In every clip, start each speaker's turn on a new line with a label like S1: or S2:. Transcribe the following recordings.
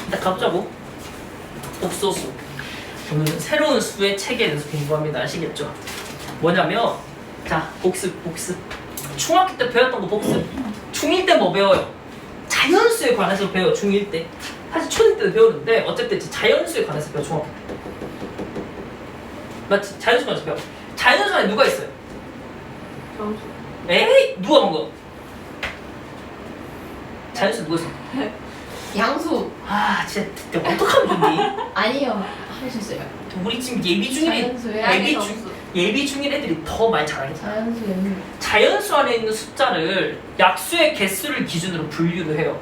S1: 일단 가보자고. 복소수. 오늘은 새로운 수의 체계에 대해서 공부합니다. 아시겠죠? 뭐냐면 자, 복습. 중학교 때 배웠던 거 복습. 중1 때 뭐 배워요? 자연수에 관해서 배워요. 중1 때. 사실 초1 때도 배우는데 어쨌든 자연수에 관해서 배워. 중학교 때. 맞지? 자연수에 관해서 배워. 자연수 안에 누가 있어요?
S2: 정수.
S1: 에이! 누가 먹어? 자연수 누가 있어?
S2: 양수.
S1: 아 진짜 어떡하면 좋니?
S2: 아니요. 할 수 있어요.
S1: 우리 지금 예비 중인
S2: 자연수에
S1: 예비 중인 애들이 더 말 잘하겠다.
S2: 자연수 연수.
S1: 자연수 안에 있는 숫자를 약수의 개수를 기준으로 분류를 해요.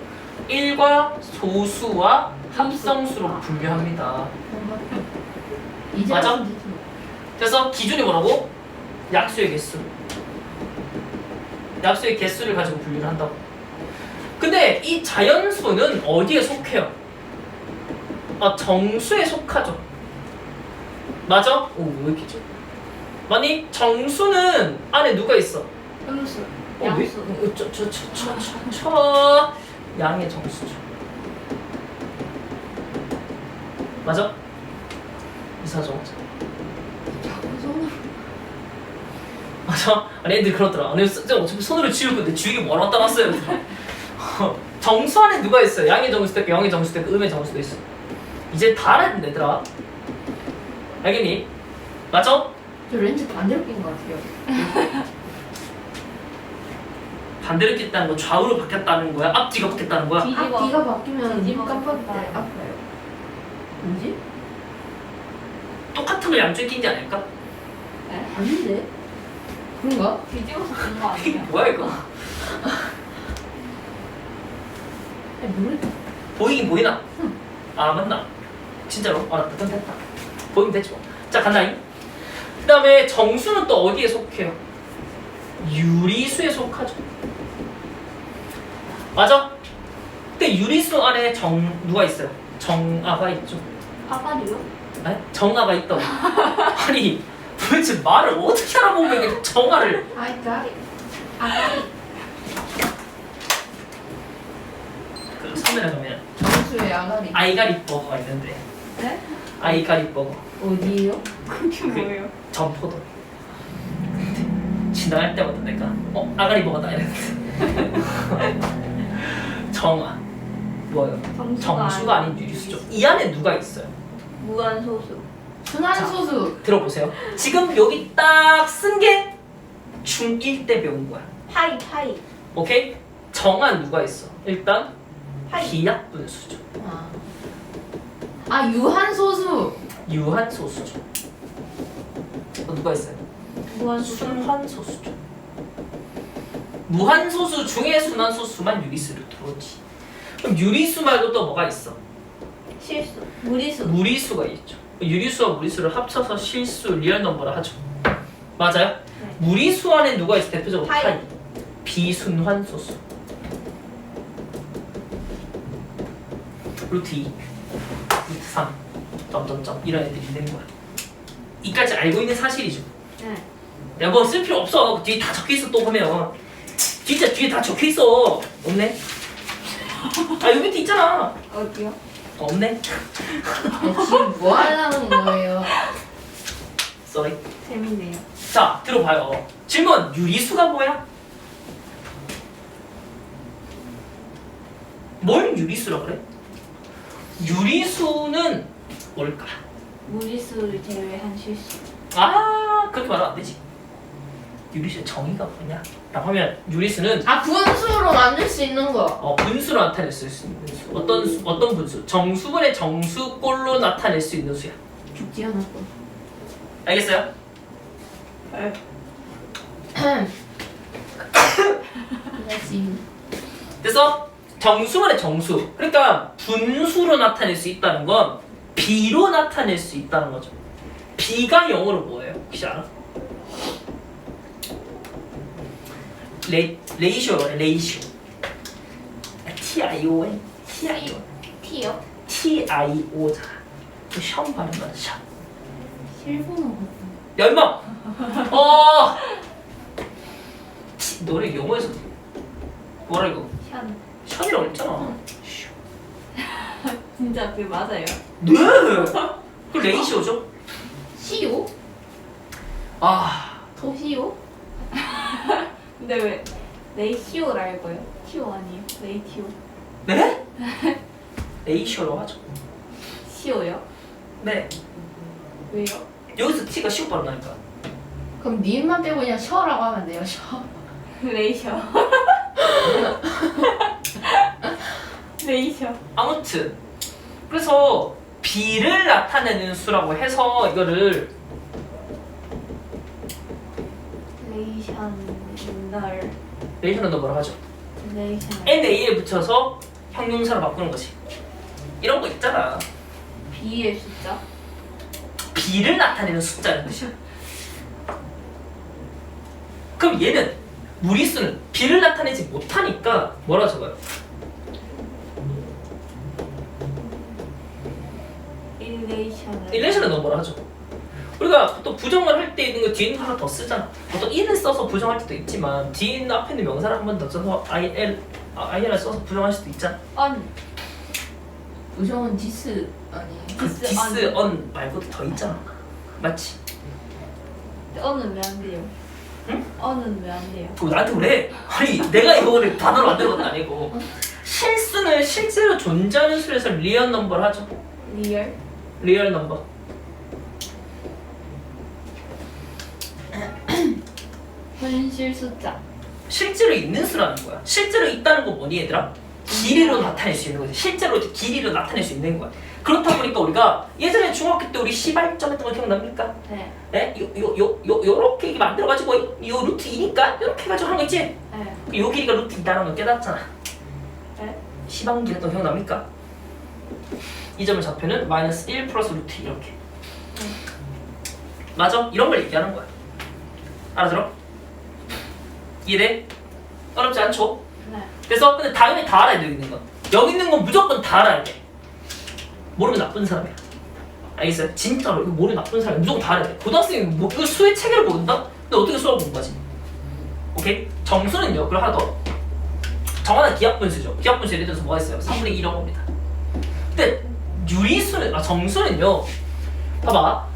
S1: 1과 소수와 합성수로 분류합니다.
S2: 이제
S1: 맞아?
S2: 알았지.
S1: 그래서 기준이 뭐라고? 약수의 개수. 약수의 개수를 가지고 분류를 한다고. 근데 이 자연수는 어디에 속해요? 정수에 속하죠. 맞아? 오, 왜 이렇게 지? 만약 정수는 안에 누가 있어?
S2: 음수.
S1: 왜?
S2: 양수.
S1: 양의 정수죠. 맞아? 이사정.
S2: 자꾸 손으로.
S1: 맞아? 아니 애들 그러더라. 아니 어차피 손으로 지울 건데 지우개 뭐하러 갖다 놨어요? 정수 안에 누가 있어? 양의 정수도 있고 영의 정수도 있고 음의 정수도 있어. 이제 다 알아야 된다 얘들아. 알겠니? 맞아?
S2: 저 렌즈 반대로 낀 것 같아요.
S1: 반대로 꼈다는 건 좌우로 바뀌었다는 거야? 앞뒤가 바뀌었다는 거야?
S2: 앞뒤가 바뀌면
S3: 뒤집어
S2: 눈 깜빡일 때
S3: 깜빡이.
S2: 아파요. 뭐지?
S1: 똑같은 걸 양쪽에 낀 게 아닐까?
S2: 아닌데? 그런가?
S3: 뒤집어서 본 거
S1: 이게
S3: 아니에요?
S1: 뭐야 이거?
S2: 아니 모르겠다.
S1: 보이긴 보이나? 아 맞나? 진짜로? 알았다. 그럼 됐다. 보이면 됐지 뭐. 자 간다잉. 그 다음에 정수는 또 어디에 속해요? 유리수에 속하죠. 맞아? 근데 유리수 안에 누가 있어요? 정아가 있죠.
S3: 아가리요?
S1: 아니, 정아가 있다고. 아니 도대체 말을 어떻게 알아보면 이게 정아를
S2: I got it.
S3: 아가리.
S1: 그 섬에나 가면
S2: 정수의 아가리.
S1: 아이가리 버거가 있는데
S3: 네?
S1: 아이가리 버거
S2: 어디에요?
S3: 그게 뭐예요?
S1: 점포도 지나갈 때마다 내가 아가리 버거다 이랬는데 정아 뭐예요? 정수가 아닌 유리수죠. 이 안에 누가 있어요?
S3: 무한소수.
S2: 순환소수.
S1: 들어보세요. 지금 여기 딱 쓴 게 중1 때 배운 거야.
S3: 파이.
S1: 오케이? 정한 누가 있어? 일단
S3: 파이.
S1: 기약분수죠.
S2: 아 유한소수.
S1: 유한소수죠. 누가 있어요?
S3: 무한소수.
S1: 순환소수죠. 무한소수 중에 순환소수만 유리수로 들어오지. 그럼 유리수 말고 또 뭐가 있어?
S3: 실수. 무리수.
S1: 무리수가 있죠. 유리수와 무리수를 합쳐서 실수, 리얼 넘버를 하죠. 맞아요?
S3: 네.
S1: 무리수 안에 누가 있어? 대표적으로
S3: 파이.
S1: 파이. 비순환소수. 루트 2, 루트 3, 점점점 이런 애들이 있는 거야. 이까지 알고 있는 사실이죠.
S3: 네.
S1: 야, 뭐 쓸 필요 없어. 뒤에 다 적혀 있어 또 보면. 진짜 뒤에 다 적혀 있어. 없네. 아 여기 밑에 있잖아.
S3: 어디요?
S1: 없네.
S2: 네, 지금 뭐 하려는 거예요?
S1: Sorry.
S3: 재밌네요.
S1: 자 들어봐요. 질문. 유리수가 뭐야? 뭘 유리수라 그래? 유리수는 뭘까?
S3: 무리수를 제외한 실수.
S1: 아 그렇게 말하면 안 되지. 유리수의 정의가 뭐냐? 라고 하면 유리수는
S2: 아 분수로 만들 수 있는 거.
S1: 분수로 나타낼 수 있는 수. 어떤 분수? 정수분의 정수꼴로 나타낼 수 있는 수야.
S2: 죽지 않았고.
S1: 알겠어요?
S3: 네.
S2: 그렇지.
S1: 그래서 정수분의 정수. 그러니까 분수로 나타낼 수 있다는 건 비로 나타낼 수 있다는 거죠. 비가 영어로 뭐예요? 혹시 알아? 레이쇼요. 레이쇼. T-I-O-N. T-I-O-N.
S3: T요?
S1: T-I-O잖아. 그 셔 발음만 셔.
S2: 일본어
S1: 야 임마! 노래 영어에서 뭐라 이거?
S3: 현.
S1: 션이라고 했잖아. 슈.
S3: 진짜 그게 맞아요?
S1: 네. 그 레이시오죠.
S2: 시오?
S1: 아,
S2: 도시오?
S3: 근데 왜 레이시오를 알고요? 티오 아니에요? 레이티오.
S1: 네? 레이시오로 하죠.
S3: 시오요?
S1: 네.
S3: 왜요?
S1: 여기서 T가 시오 발음나니까.
S2: 그럼 니은만 빼고 그냥 셔라고 하면 돼요. 셔.
S3: 레이셔. 레이셔.
S1: 아무튼 그래서 B를 나타내는 수라고 해서 이거를
S3: 레이셔널.
S1: 레이셔널 넘버로 하죠.
S3: 레이셔널.
S1: NA에 붙여서 형용사로 바꾸는 거지. 이런 거 있잖아.
S3: B의 숫자.
S1: B를 나타내는 숫자는 뜻이야. 그럼 얘는 무리수는 B를 나타내지 못하니까 뭐라 적어요?
S3: 일레이셔널.
S1: 일레이션을 넘버로 하죠. 우리가 보통 부정을 할 때 있는 거 뒤에 있는 거 하나 더 쓰잖아. 보통 in을 써서 부정할 때도 있지만 뒤에 있는 앞에 있는 명사를 한 번 더 써서 IL을 써서 부정할 수도 있잖아.
S3: 언.
S2: 부정은 디스 아니에요?
S1: 그
S3: 디스,
S1: 디스 on 말고도 더 있잖아. 맞지?
S3: 언은 왜 안 돼요?
S1: 응?
S3: 언은 왜 안 돼요?
S1: 그거 나한테 그래? 아니 내가 이거를 단어로 만든 것도 아니고 실수는 실제로 존재하는 수에서 리얼 넘버를 하죠.
S3: 리얼.
S1: 리얼 넘버.
S3: 현실 숫자.
S1: 실제로 있는 수라는 거야. 실제로 있다는 건 뭐니 얘들아? 길이로 나타낼 수 있는 거지. 실제로 길이로 나타낼 수 있는 거야. 그렇다 보니까 우리가 예전에 중학교 때 우리 시발점 했던 거 기억납니까?
S3: 네.
S1: 네? 요렇게 만들어가지고 요 루트 2니까 요렇게 해가지고 하는 거 있지?
S3: 네.
S1: 요 길이가 루트 2라는 걸 깨닫잖아.
S3: 네.
S1: 시방길 했던 거 기억납니까? 이 점의 좌표는 마이너스 1 플러스 루트 이렇게. 맞아? 이런 걸 얘기하는 거야. 알아들어? 이해돼? 어렵지 않죠?
S3: 네.
S1: 그래서 근데 당연히 다 알아야 돼. 여기 있는 건. 여기 있는 건 무조건 다 알아야 돼. 모르면 나쁜 사람이야. 알겠어요? 진짜로 이거 모르면 나쁜 사람이야. 무조건 다 알아야 돼. 고등학생이 뭐 이거 수의 체계를 모른다? 근데 어떻게 수학을 본 거지? 오케이? 정수는요. 그리고 하나 더. 정하는 기하분수죠. 기하분수 예를 들어서 뭐가 있어요? 3분의 2 이런 겁니다. 근데 유리수는 정수는요. 봐봐.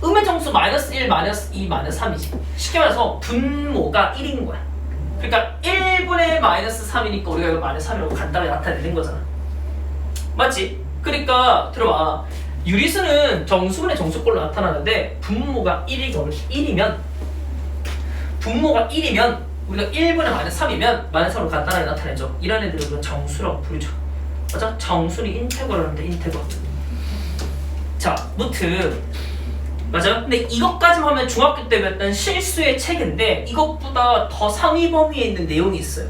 S1: 음의 정수 마이너스 1, 마이너스 2, 마이너스 3이지. 쉽게 말해서 분모가 1인 거야. 그러니까 1분의 마이너스 3이니까 우리가 이거 마이너스 3이라고 간단하게 나타내는 거잖아. 맞지? 그러니까 들어봐. 유리수는 정수분의 정수꼴로 나타나는데 분모가 1이면 분모가 1이면 우리가 1분의 마이너스 3이면 마이너스 3으로 간단하게 나타내죠. 이런 애들은 우리가 정수라고 부르죠. 맞아? 정수는 인테그럴인데 인테그럴. 자, 무튼 맞아요? 근데 이것까지만 하면 중학교 때 배웠던 실수의 체계인데 이것보다 더 상위 범위에 있는 내용이 있어요.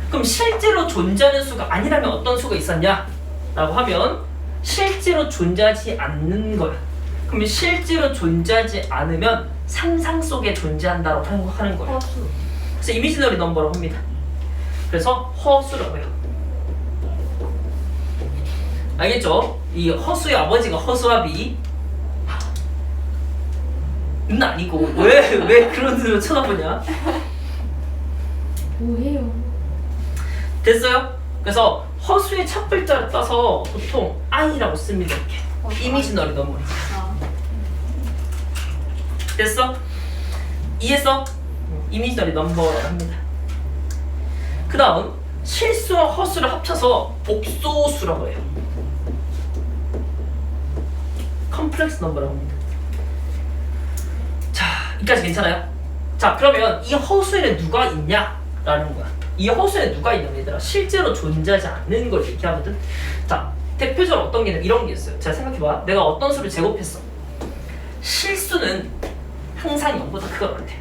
S1: 그럼 실제로 존재하는 수가 아니라면 어떤 수가 있었냐? 라고 하면 실제로 존재하지 않는 거야. 그러면 실제로 존재하지 않으면 상상 속에 존재한다고 하는 거예요.
S3: 허수.
S1: 그래서 이미지너리 넘버라고 합니다. 그래서 허수라고 해요. 알겠죠? 이 허수의 아버지가 허수아비 는 아니고 왜 그런 식으로 쳐다보냐?
S2: 뭐예요?
S1: 됐어요? 그래서 허수의 첫 글자를 따서 보통 I라고 씁니다. 이렇게 이미지너리 넘버.
S3: 아.
S1: 됐어? 이해했어? 이미지너리 넘버라고 합니다. 그 다음 실수와 허수를 합쳐서 복소수라고 해요. 컴플렉스 넘버라고 합니다. 자, 여기까지 괜찮아요? 자, 그러면 이 허수에는 누가 있냐라는 거야. 이 허수에 누가 있냐면 얘들아 실제로 존재하지 않는 걸 얘기하거든. 자, 대표적으로 어떤 게 이런 게 있어요. 자, 생각해봐. 내가 어떤 수를 제곱했어. 실수는 항상 0보다 크거나 같아.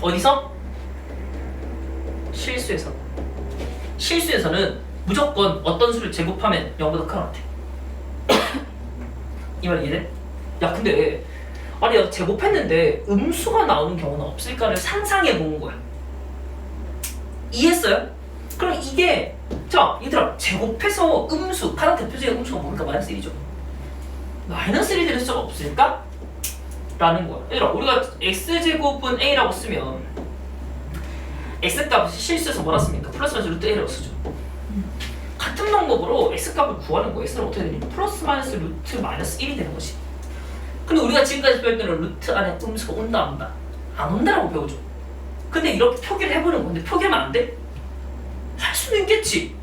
S1: 어디서? 실수에서. 실수에서는 무조건 어떤 수를 제곱하면 0보다 크거나 같아. 이 말 이해돼? 야, 근데 아니 야, 제곱했는데 음수가 나오는 경우는 없을까를 상상해 본 거야. 이해했어요? 그럼 이게 자 얘들아 제곱해서 음수 가장 대표적인 음수가 뭡니까? 마이너스 1이죠. 마이너스 1이 될 수가 없을까? 라는 거야. 얘들아 우리가 x제곱은 a라고 쓰면 x값이 실수해서 뭐라 씁니까? 플러스 마이너스 루트 a라고 쓰죠. 같은 같은 방법으로 x값을 구하는 거예요. x는 어떻게 되니? 플러스 마이너스 루트 마이너스 1이 되는 거지. 근데 우리가 지금까지 배웠던 루트 안에 음수가 온다 안 온다? 안 온다라고 배우죠. 근데 이렇게 표기를 해보는 건데 표기하면 안 돼? 할 수는 있겠지.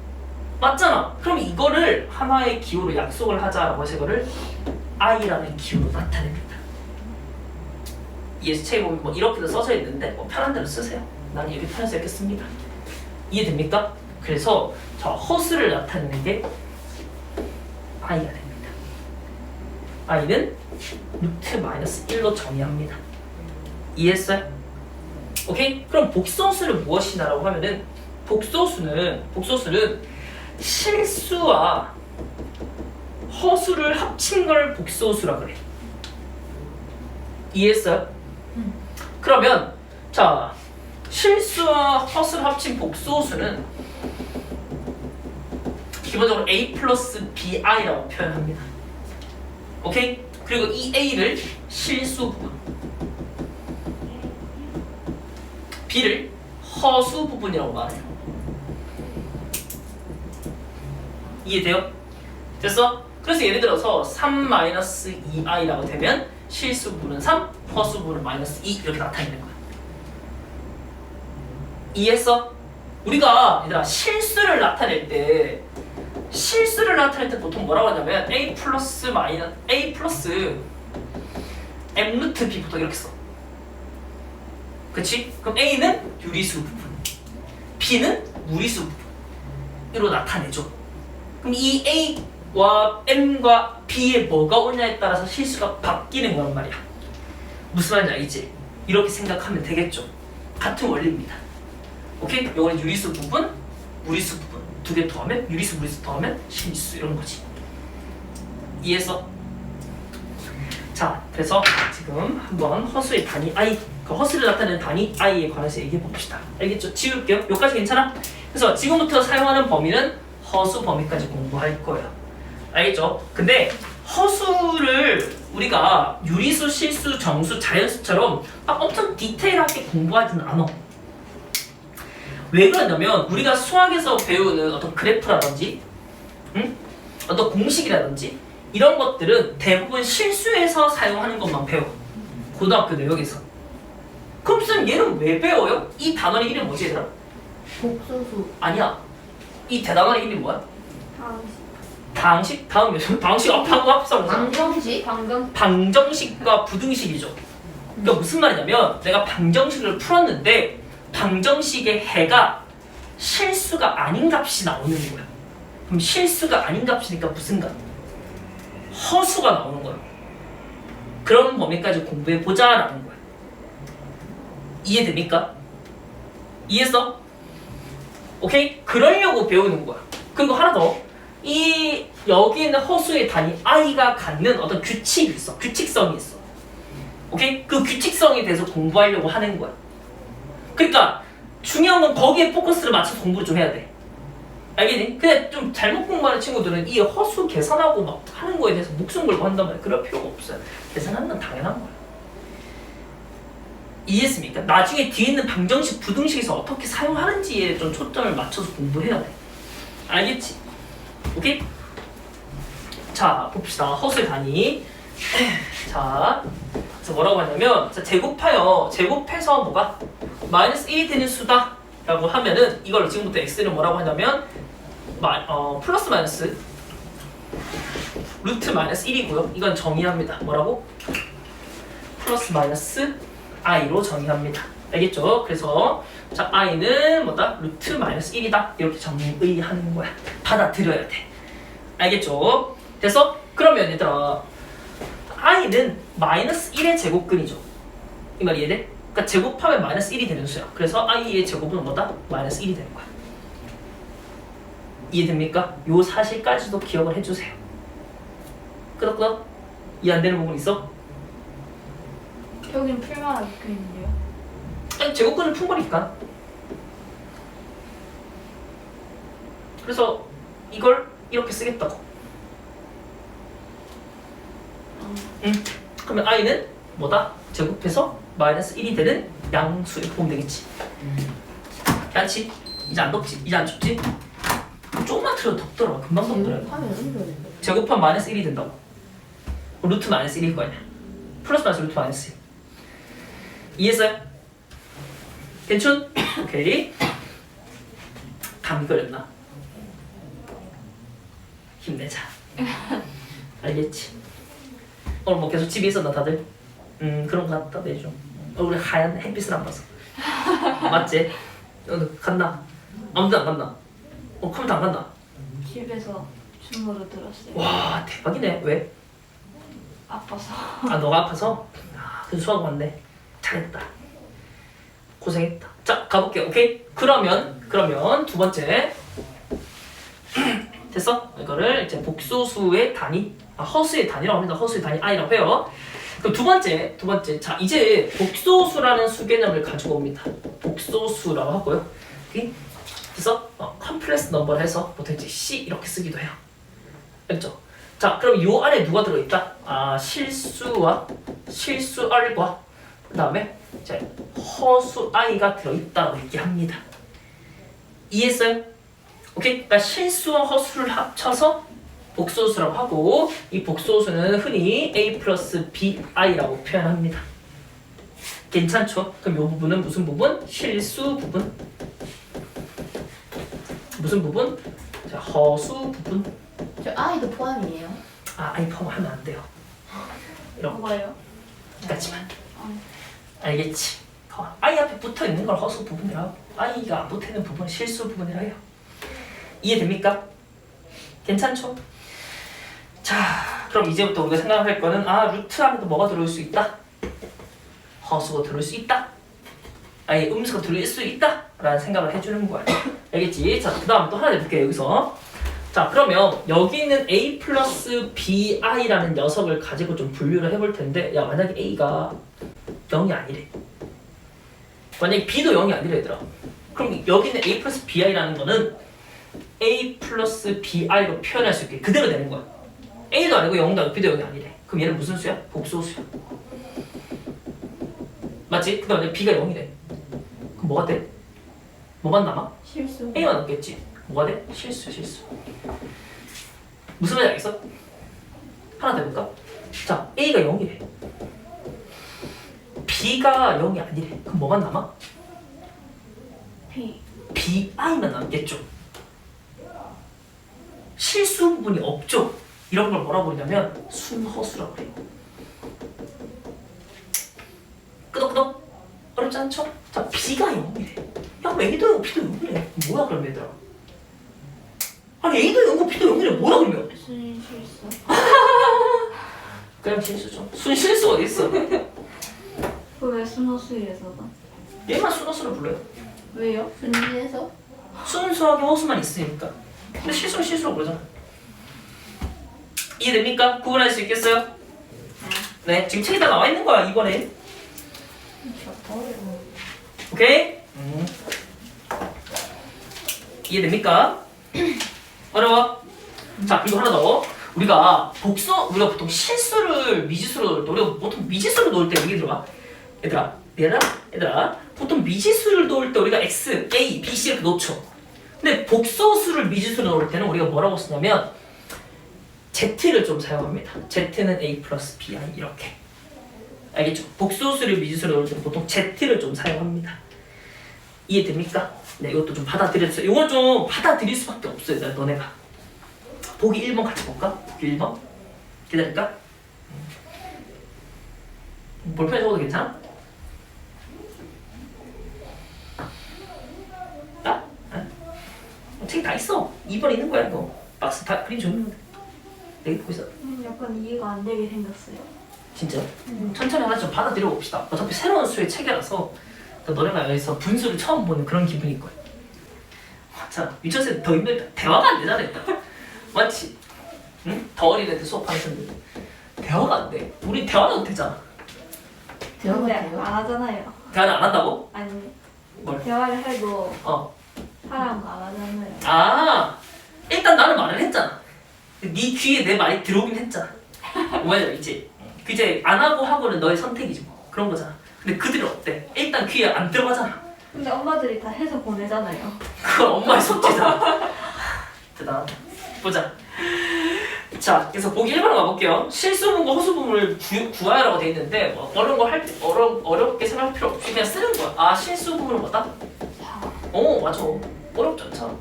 S1: 맞잖아. 그럼 이거를 하나의 기호로 약속을 하자라고 해서 이거를 i라는 기호로 나타냅니다. ES 책에 보면 뭐 이렇게도 써져 있는데 뭐 편한 대로 쓰세요. 나는 이렇게 편해서 이렇게 씁니다. 이해됩니까? 그래서 저 허수를 나타내는 게 i가 됩니다. i는 루트 마이너스 1로 정의합니다. 이해했어요? 오케이? 그럼 복소수는 무엇이냐라고 하면은 복소수는 실수와 허수를 합친 걸 복소수라 그래. 이해했어요? 그러면 자 실수와 허수를 합친 복소수는 기본적으로 a 플러스 bi라고 표현합니다. 오케이? 그리고 이 a를 실수 부분, b를 허수 부분이라고 말해요. 이해돼요? 됐어? 그래서 예를 들어서 3-2i라고 되면 실수 부분은 3, 허수 부분은 마이너스 2 이렇게 나타내는 거야. 이해했어? 우리가 얘들아 실수를 나타낼 때 보통 뭐라고 하냐면 a 플러스 m 루트 b부터 이렇게 써. 그치? 그럼 a는 유리수 부분, b는 무리수 부분으로 나타내죠. 그럼 이 a와 m과 b에 뭐가 오냐에 따라서 실수가 바뀌는 거란 말이야. 무슨 말인지 알겠지? 이렇게 생각하면 되겠죠. 같은 원리입니다. 오케이? 요거는 유리수 부분, 무리수 부분 두 개 더하면 유리수, 무리수 더하면 실수 이런 거지. 이해했어? 자, 그래서 지금 한번 허수의 단위 i, 그 허수를 나타내는 단위 i에 관해서 얘기해 봅시다. 알겠죠? 지울게요. 여기까지 괜찮아? 그래서 지금부터 사용하는 범위는 허수 범위까지 공부할 거예요. 알겠죠? 근데 허수를 우리가 유리수, 실수, 정수, 자연수처럼 막 엄청 디테일하게 공부하지는 않아. 왜 그러냐면 우리가 수학에서 배우는 어떤 그래프라든지 어떤 공식이라든지 이런 것들은 대부분 실수에서 사용하는 것만 배워. 고등학교 내역에서. 그럼 쌤 얘는 왜 배워요? 이 단원의 이름이 뭐지 얘들아?
S2: 복소수.
S1: 아니야. 이 대단원의 이름이 뭐야?
S3: 방식.
S1: 당식 앞하고 합성
S2: 방정식.
S1: 방정식과 부등식이죠. 그러니까 무슨 말이냐면 내가 방정식을 풀었는데 방정식의 해가 실수가 아닌 값이 나오는 거야. 그럼 실수가 아닌 값이니까 무슨 값? 허수가 나오는 거야. 그런 범위까지 공부해보자라는 거야. 이해됩니까? 이해했어? 오케이? 그러려고 배우는 거야. 그리고 하나 더. 여기 있는 허수의 단위 i가 갖는 어떤 규칙이 있어. 규칙성이 있어. 오케이? 그 규칙성에 대해서 공부하려고 하는 거야. 그러니까 중요한 건 거기에 포커스를 맞춰서 공부를 좀 해야 돼. 알겠니? 근데 좀 잘못 공부하는 친구들은 이 허수 계산하고 막 하는 거에 대해서 목숨 걸고 한단 말이야. 그럴 필요가 없어요. 계산하는 건 당연한 거야. 이해했습니까? 나중에 뒤에 있는 방정식, 부등식에서 어떻게 사용하는지에 좀 초점을 맞춰서 공부해야 돼. 알겠지? 오케이? 자, 봅시다. 허수의 단위. 자, 그래서 뭐라고 하냐면 자, 제곱해서 뭐가? 마이너스 1이 되는 수다 라고 하면은 이걸 지금부터 x를 뭐라고 하냐면 플러스 마이너스 루트 마이너스 1이고요. 이건 정의합니다. 뭐라고? 플러스 마이너스 i로 정의합니다. 알겠죠? 그래서 자 i는 뭐다? 루트 마이너스 1이다. 이렇게 정의하는 거야. 받아들여야 돼. 알겠죠? 됐어? 그러면 얘들아 i는 마이너스 1의 제곱근이죠. 이 말이 이해돼? 그러니까 제곱하면 마이너스 1이 되는 수야. 그래서 i의 제곱은 뭐다? 마이너스 1이 되는 거야. 이해됩니까? 요 사실까지도 기억을 해주세요. 끄덕끄덕? 이해 안 되는 부분 있어?
S3: 여긴 풀만 적혀있는데요.
S1: 아니 제곱근을 푼 거니까. 그래서 이걸 이렇게 쓰겠다고. 응. 그러면 i는 뭐다? 제곱해서 마이너스 1이 되는 양수 이렇게 보면 되겠지. 괜찮지? 이제 안 덥지? 이제 안 춥지? 좀 조금만 틀어도 덥더라. 금방 덥더라.
S2: 제곱하면 음수인데.
S1: 제곱하면 마이너스 1이 된다고. 루트 마이너스 1일 거 아니야. 플러스 마이너스 루트 마이너스 1. 이해했어요? 괜춘? 오케이. 감기 걸렸나? 힘내자. 알겠지? 오늘 뭐 계속 집에 있었나 다들? 그런 거 같다 내줘. 얼굴에 하얀 햇빛을 안 봐서. 맞지? 오늘 갔나? 아무도 안 갔나? 컴퓨터 안 갔나?
S3: 집에서 주무로 들었어요.
S1: 와 대박이네. 왜?
S3: 아파서.
S1: 아 너가 아파서? 아 그래서 수학 왔네. 잘했다. 고생했다. 자 가볼게요. 오케이? 그러면 두 번째 됐어? 이거를 이제 복소수의 단위, 허수의 단위라고 합니다. 허수의 단위 i라고 해요. 그럼 두 번째 자 이제 복소수라는 수 개념을 가지고 옵니다. 복소수라고 하고요. 오케이? 됐어? 컴플렉스 넘버를 해서 보통 이제 C 이렇게 쓰기도 해요. 알겠죠? 자 그럼 요 안에 누가 들어있다? 실수와 실수 R과 그 다음에 이제 허수 I가 들어있다고 얘기합니다. 이해했어요? 오케이? 그러니까 실수와 허수를 합쳐서 복소수라고 하고 이 복소수는 흔히 A 플러스 BI라고 표현합니다. 괜찮죠? 그럼 이 부분은 무슨 부분? 실수 부분. 무슨 부분? 자, 허수 부분.
S2: 저 아이도 포함이에요.
S1: I 포함하면 안 돼요. 이렇게
S3: 뭐예요?
S1: 까지만. 알겠지? I 앞에 붙어 있는 걸 허수 부분이라고. I가 안 붙어 있는 부분은 실수 부분이라 해요. 이해됩니까? 괜찮죠? 자, 그럼 이제부터 우리가 생각할 거는 루트 안에도 뭐가 들어올 수 있다? 허수가 들어올 수 있다? 아니 음수가 들어올 수 있다? 라는 생각을 해주는 거야. 알겠지? 자, 그 다음 또 하나 해볼게요, 여기서. 자, 그러면 여기 있는 A 플러스 BI라는 녀석을 가지고 좀 분류를 해볼 텐데, 야, 만약에 A가 0이 아니래. 만약에 B도 0이 아니래, 얘들아. 그럼 여기 있는 A 플러스 BI라는 거는 A 플러스 BI로 표현할 수 있게 그대로 되는 거야. A도 아니고 0도 아니고 B도 0이 아니래. 그럼 얘는 무슨 수야? 복소수야. 맞지? 근데 만약에 B가 0이래. 그럼 뭐가 돼? 뭐만 남아?
S3: 실수.
S1: A만 남겠지. 뭐가 돼? 실수. 무슨 말인지 알겠어? 하나 더 해볼까? 자, A가 0이래. B가 0이 아니래. 그럼 뭐만 남아?
S3: B.
S1: BI만 남겠죠. 실수 부분이 없죠. 이런 걸 뭐라고 부르냐면 순허수라고 해요. 끄덕끄덕. 어렵지 않죠? 자, B가 0이래. 야, A도 0, B도 0이래. 뭐야 그럼 얘들아? 아니 A도 0고 B도 0이래. 뭐야 그러면?
S3: 순 실수.
S1: 그냥 실수죠. 순실수 어디 있어?
S3: 그왜 순호수에서가?
S1: 얘만 순허수로 불러요.
S3: 왜요?
S2: 분리해서
S1: 순수하게 허수만 있으니까. 근데 실수는 실수로 부르잖아. 이해됩니까? 구분할 수 있겠어요? 네, 지금 책에다 나와 있는 거야 이번에.
S2: 어려워.
S1: 오케이? 이해됩니까? 어려워? 자, 그리고 하나 더. 우리가 보통 실수를 미지수로 넣을 때, 우리가 보통 미지수로 넣을 때 여기 들어봐. 얘들아, 보통 미지수를 넣을 때 우리가 x, a, b, c 이렇게 놓죠. 근데 복소수를 미지수로 넣을 때는 우리가 뭐라고 쓰냐면 z를 좀 사용합니다. z는 a 플러스 bi 이렇게. 알겠죠? 복소수를 미지수로 넣을 때는 보통 z를 좀 사용합니다. 이해됩니까? 네, 이것도 좀 받아들여주세요. 이건 좀 받아들일 수밖에 없어요, 너네가. 보기 1번 같이 볼까? 보기 1번. 기다릴까? 볼펜 적어도 괜찮아? 책이 다 있어. 2번 있는 거야, 너. 박스 다 그림 좀 있는데. 내가 보고 있어.
S3: 약간 이해가 안 되게 생겼어요.
S1: 진짜? 천천히 하나 좀 받아들여 봅시다. 어차피 새로운 수의 체계라서 너네가 여기서 분수를 처음 보는 그런 기분일 거야. 자, 유치원생 더 힘들다. 대화가 안 되잖아, 일단. 맞지? 응? 더 어린 애들 수업하는 사람들. 대화가 안 돼. 우리 대화도 되잖아.
S2: 대화가
S3: 근데
S2: 돼요?
S3: 안 하잖아요.
S1: 대화를 안 한다고?
S3: 아니
S1: 뭘?
S3: 대화를 해도
S1: 어.
S3: 사람 안 하잖아요.
S1: 일단 나는 말을 했잖아. 네 귀에 내 말이 들어오긴 했잖아. 뭐야, 이제. 이제 안 하고 하고는 너의 선택이지 뭐. 그런 거잖아. 근데 그들은 어때? 일단 귀에 안 들어가잖아.
S3: 근데 엄마들이 다 해서 보내잖아요.
S1: 그건 엄마의 숙제잖아. 대단하다. 보자. 자, 그래서 보기 1번으로 가볼게요. 실수분과 허수분을 구하라고 돼 있는데 어려운 거 어렵게 생각할 필요 없이 그냥 쓰는 거야. 아, 실수분은 뭐다?
S3: 4.
S1: 오, 맞아. 어렵지 않잖아.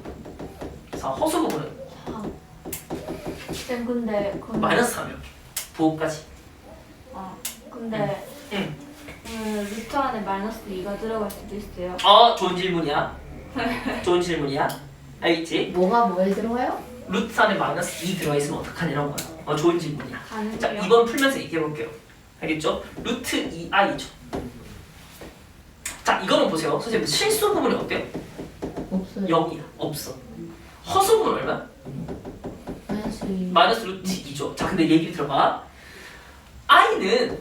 S1: 자, 허수분은
S3: 3. 쌤 근데 그럼
S1: 마이너스 3이요. 부호까지.
S3: 아 근데
S1: 응.
S3: 루트 안에 마이너스 2가 들어갈 수도 있어요.
S1: 좋은 질문이야. 좋은 질문이야. 알겠지?
S2: 뭐가 뭐에 들어가요?
S1: 루트 안에 마이너스 2 들어있으면 어떡하냐는 거야. 좋은 질문이야. 자,
S3: 가능해요.
S1: 2번 풀면서 얘기해볼게요. 알겠죠? 루트 2i죠. 자, 이거는 보세요. 선생님, 실수 부분이 어때요?
S2: 없어요.
S1: 0이야. 없어. 허수 부분 얼마?
S2: 마이너스 2.
S1: 마이너스 루트 2죠. 자, 근데 얘기 들어봐. i는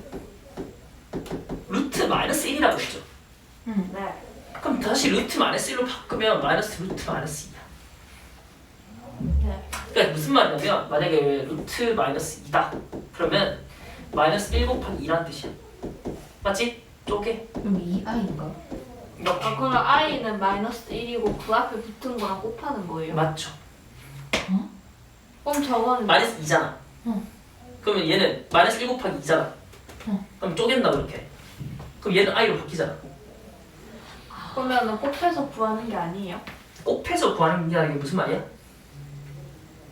S1: 루트 마이너스 1이라고 했죠.
S3: 네.
S1: 그럼 다시 루트 마이너스 1로 바꾸면 마이너스 루트 마이너스 2야.
S3: 네.
S1: 그러니까 무슨 말이냐면 만약에 루트 마이너스 2다. 그러면 마이너스 1 곱하기 2라는 뜻이야. 맞지? 쪼개.
S2: 그럼 2i인가?
S1: 이렇게.
S3: 그럼 i는 마이너스 1이고 그 앞에 붙은 거랑 곱하는 거예요?
S1: 맞죠.
S3: 그럼 저거는
S1: 마이너스 2잖아.
S2: 응.
S1: 그러면 얘는 마이너스 1 곱하기 2잖아.
S2: 응.
S1: 그럼 쪼갠다 그렇게. 그럼 얘는 i로 바뀌잖아.
S3: 그러면은 곱해서 구하는 게 아니에요?
S1: 곱해서 구하는 게 아니라 이게 무슨 말이야?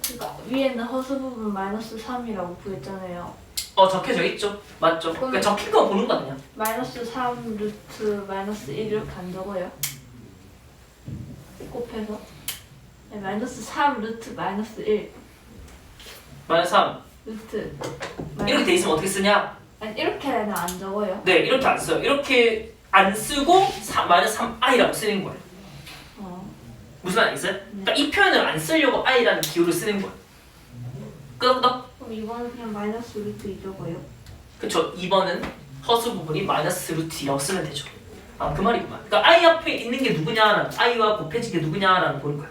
S3: 그러니까 위에는 허수 부분 마이너스 3이라고 구했잖아요.
S1: 적혀져 있죠. 맞죠. 그러니까
S3: 그럼-
S1: 적힌 거 보는 거 아니야.
S3: 마이너스 3 루트 마이너스 1 이렇게 안 적어요? 곱해서? 네, 마이너스 3 루트 마이너스 1
S1: 마이너스 3.
S3: 루트
S1: 이렇게 돼 있으면 어떻게 쓰냐?
S3: 아니 이렇게는 안 적어요?
S1: 네, 이렇게 안 써요. 이렇게 안 쓰고 마이너스 3i라고 쓰는 거예요. 무슨 말 알겠어요? 그러니까 이 표현을 안 쓰려고 i라는 기호를 쓰는 거예요. 끄덕끄덕.
S3: 그럼 이거는 그냥 마이너스 루트 2 적어요?
S1: 그쵸. 2번은 허수 부분이 마이너스 루트 2라고 쓰면 되죠. 그 말이구만. 그러니까 i 앞에 있는 게 누구냐라는 i와 곱해진 게 누구냐라는 보는 거야.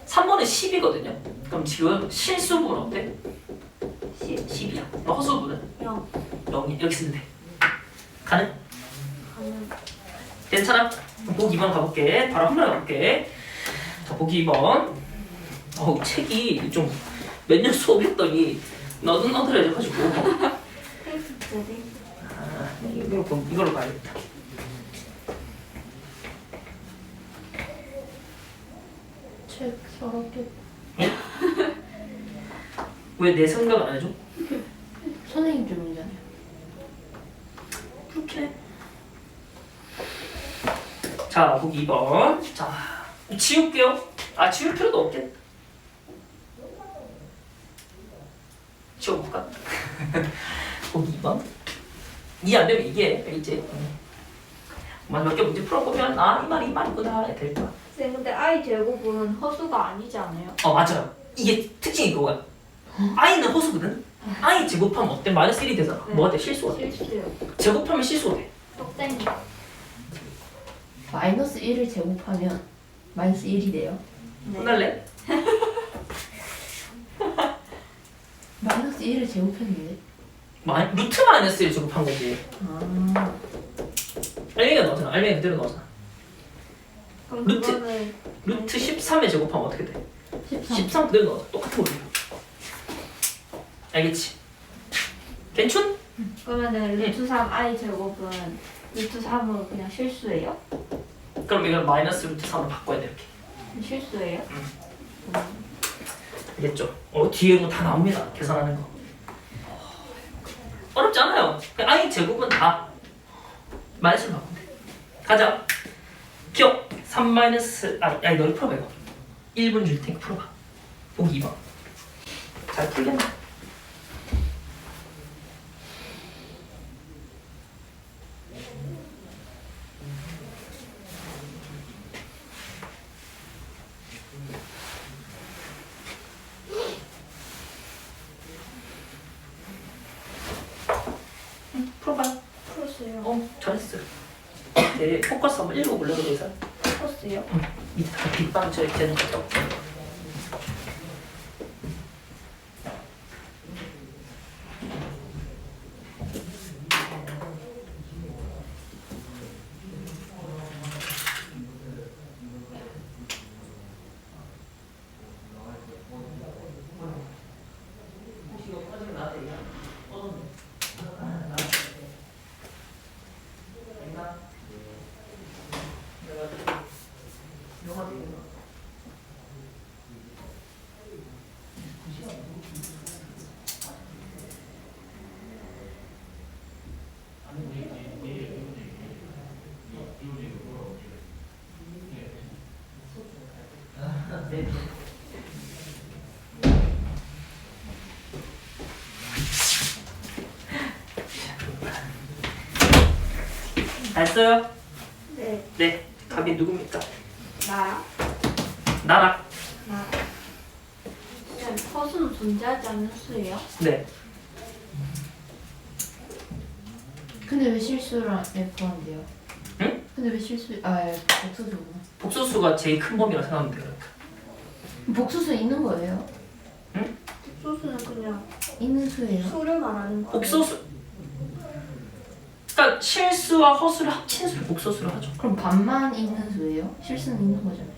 S1: 3번은 10이거든요. 그럼 지금 실수 부분 어때? 10이야. 허수 부분은
S3: 0
S1: 0이 이렇게 쓰면 돼. 가능?
S3: 가면
S1: 괜찮아? 그럼 보기 2번 가볼게. 바로 한 번에 가볼게. 자, 보기 2번. 책이 좀 몇 년 수업했더니 너덜너덜해져가지고.
S3: 테이프들이
S1: 이걸로 가야겠다.
S2: 책 서럽게.
S1: 왜 내 생각 안 해줘?
S2: 선생님 주문이잖아요.
S1: 그렇게 해. 자, 보기 2번. 자, 지울게요. 지울 필요도 없겠다. 지워볼까? 보기 2번. 이해 안 되면 얘기해. 이제 몇 개 문제 풀어보면 이 말이구나 될 거야.
S3: 쌤 근데 i 제곱은 허수가 아니지 않아요?
S1: 맞아요. 이게 특징이 그거야. i는 허수거든. i 제곱하면 어때? 마이너스 1이 되잖아.
S3: 네.
S1: 뭐가 돼? 실수가 돼.
S3: 실수요.
S1: 제곱하면 실수가 돼.
S3: 똑땡이.
S2: 마이너스 1을 제곱하면 마이너스 1이 돼요.
S3: 네.
S1: 혼날래?
S2: 마이너스 1을 제곱했는데.
S1: 루트 마이너스 1 제곱한 거지. 알맹이가 나오잖아. 알맹이 그대로 나오잖아.
S3: 그럼
S1: 루트.
S3: 그거는
S1: 루트 13에 제곱하면 어떻게 돼?
S2: 13.
S1: 13 그대로 나와. 똑같은 거야. 알겠지? 괜춘?
S3: 그러면은 루트 3 i 제곱은 루트 3으로 그냥 실수예요?
S1: 그럼 이걸 마이너스 루트 3으로 바꿔야 돼 이렇게.
S3: 실수예요?
S1: 알겠죠? 뒤에 뭐 다 나옵니다. 계산하는 거. 어렵지 않아요. 그냥 i 제곱은 다 마이너스로 바꾸면 돼. 가자. 기억. 3 마이너스 너희 풀어봐 이거. 1분 줄 테니까 풀어봐. 보기 2번. 잘 풀겠네. 풀어봐요.
S3: 풀었어요.
S1: 잘했어요. 네, 포커스 한번 읽어볼래요, 그래서?
S3: 풀었어요.
S1: 밑에 다 빗방 쳐 되는 거죠. 네. 됐어요?
S3: 네.
S1: 네. 답이 누굽니까?
S3: 나라.
S1: 나락.
S3: 나라. 네, 허수는 존재하지 않는 수예요?
S1: 네.
S2: 근데 왜 실수를 포함돼요?
S1: 응?
S2: 근데 왜 실수? 복수수구나.
S1: 복소수가 제일 큰 범위라 생각하면 돼요. 그러니까.
S2: 복수수 있는 거예요?
S3: 소수는 그냥
S2: 있는 수예요?
S3: 수를 말하는 거예요.
S1: 복소수. 그러니까 실수와 허수를 합친 수를 복소수를 하죠.
S2: 그럼 반만 있는 수예요? 실수는 있는 거잖아요.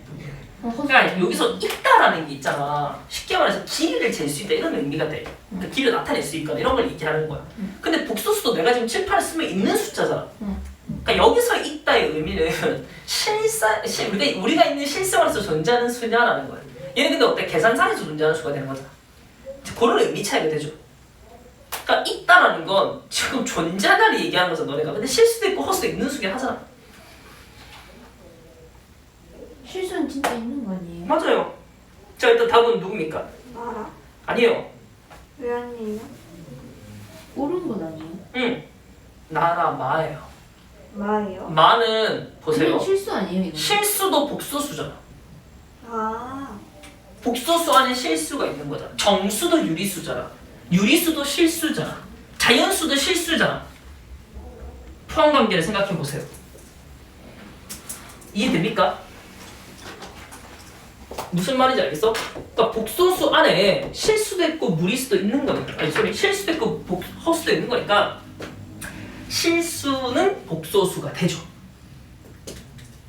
S2: 허수.
S1: 그러니까 여기서 있다라는 게 있잖아. 쉽게 말해서 길이를 잴 수 있다 이런 의미가 돼. 그러니까 길이를 나타낼 수 있거나 이런 걸 얘기하는 거야. 근데 복소수도 내가 지금 7, 8을 쓰면 있는 숫자잖아. 그러니까 여기서 있다의 의미는 우리가 있는 실생활에서 존재하는 수냐라는 거야. 얘는 근데 어때? 계산상에서 존재하는 수가 되는 거잖아. 그런 의미 차이가 되죠. 그러니까 있다라는 건 지금 존재하다를 얘기하는 거잖아 너네가. 근데 실수도 있고 허수도 있는 수긴 하잖아.
S2: 실수는 진짜 있는 거 아니에요?
S1: 맞아요. 자 일단 답은 누굽니까?
S3: 나라.
S1: 아니에요.
S3: 왜 아니에요?
S2: 옳은 건 아니에요?
S1: 응. 나라 마예요.
S3: 마예요?
S1: 마는 보세요.
S2: 그냥 실수 아니에요 이거?
S1: 실수도 복소수잖아.
S3: 아.
S1: 복소수 안에 실수가 있는 거잖아. 정수도 유리수잖아. 유리수도 실수잖아. 자연수도 실수잖아. 포함관계를 생각해 보세요. 이해됩니까? 무슨 말인지 알겠어? 그러니까 복소수 안에 실수도 있고 무리수도 있는 거니까. 아니 소리 실수도 있고 허수도 있는 거니까 실수는 복소수가 되죠.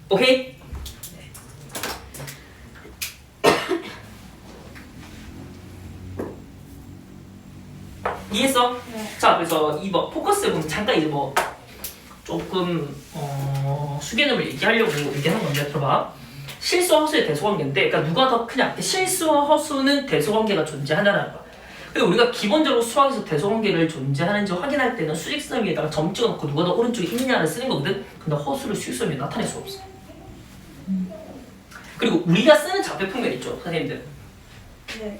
S1: 오케이? 이해했어?
S3: 네.
S1: 자 그래서 2번 포커스에 보면 잠깐 이제 뭐 조금 수개념을 얘기하려고 얘기하는 건데 들어봐. 실수와 허수의 대소관계인데 그러니까 누가 더 크냐? 실수와 허수는 대소관계가 존재하냐라는 거야. 근데 우리가 기본적으로 수학에서 대소관계를 존재하는지 확인할 때는 수직선 위에다가 점 찍어놓고 누가 더 오른쪽에 있냐를 쓰는 거거든. 근데 허수를 수직선 위에 나타낼 수 없어. 그리고 우리가 쓰는 좌표 평면 있죠 선생님들.
S3: 네.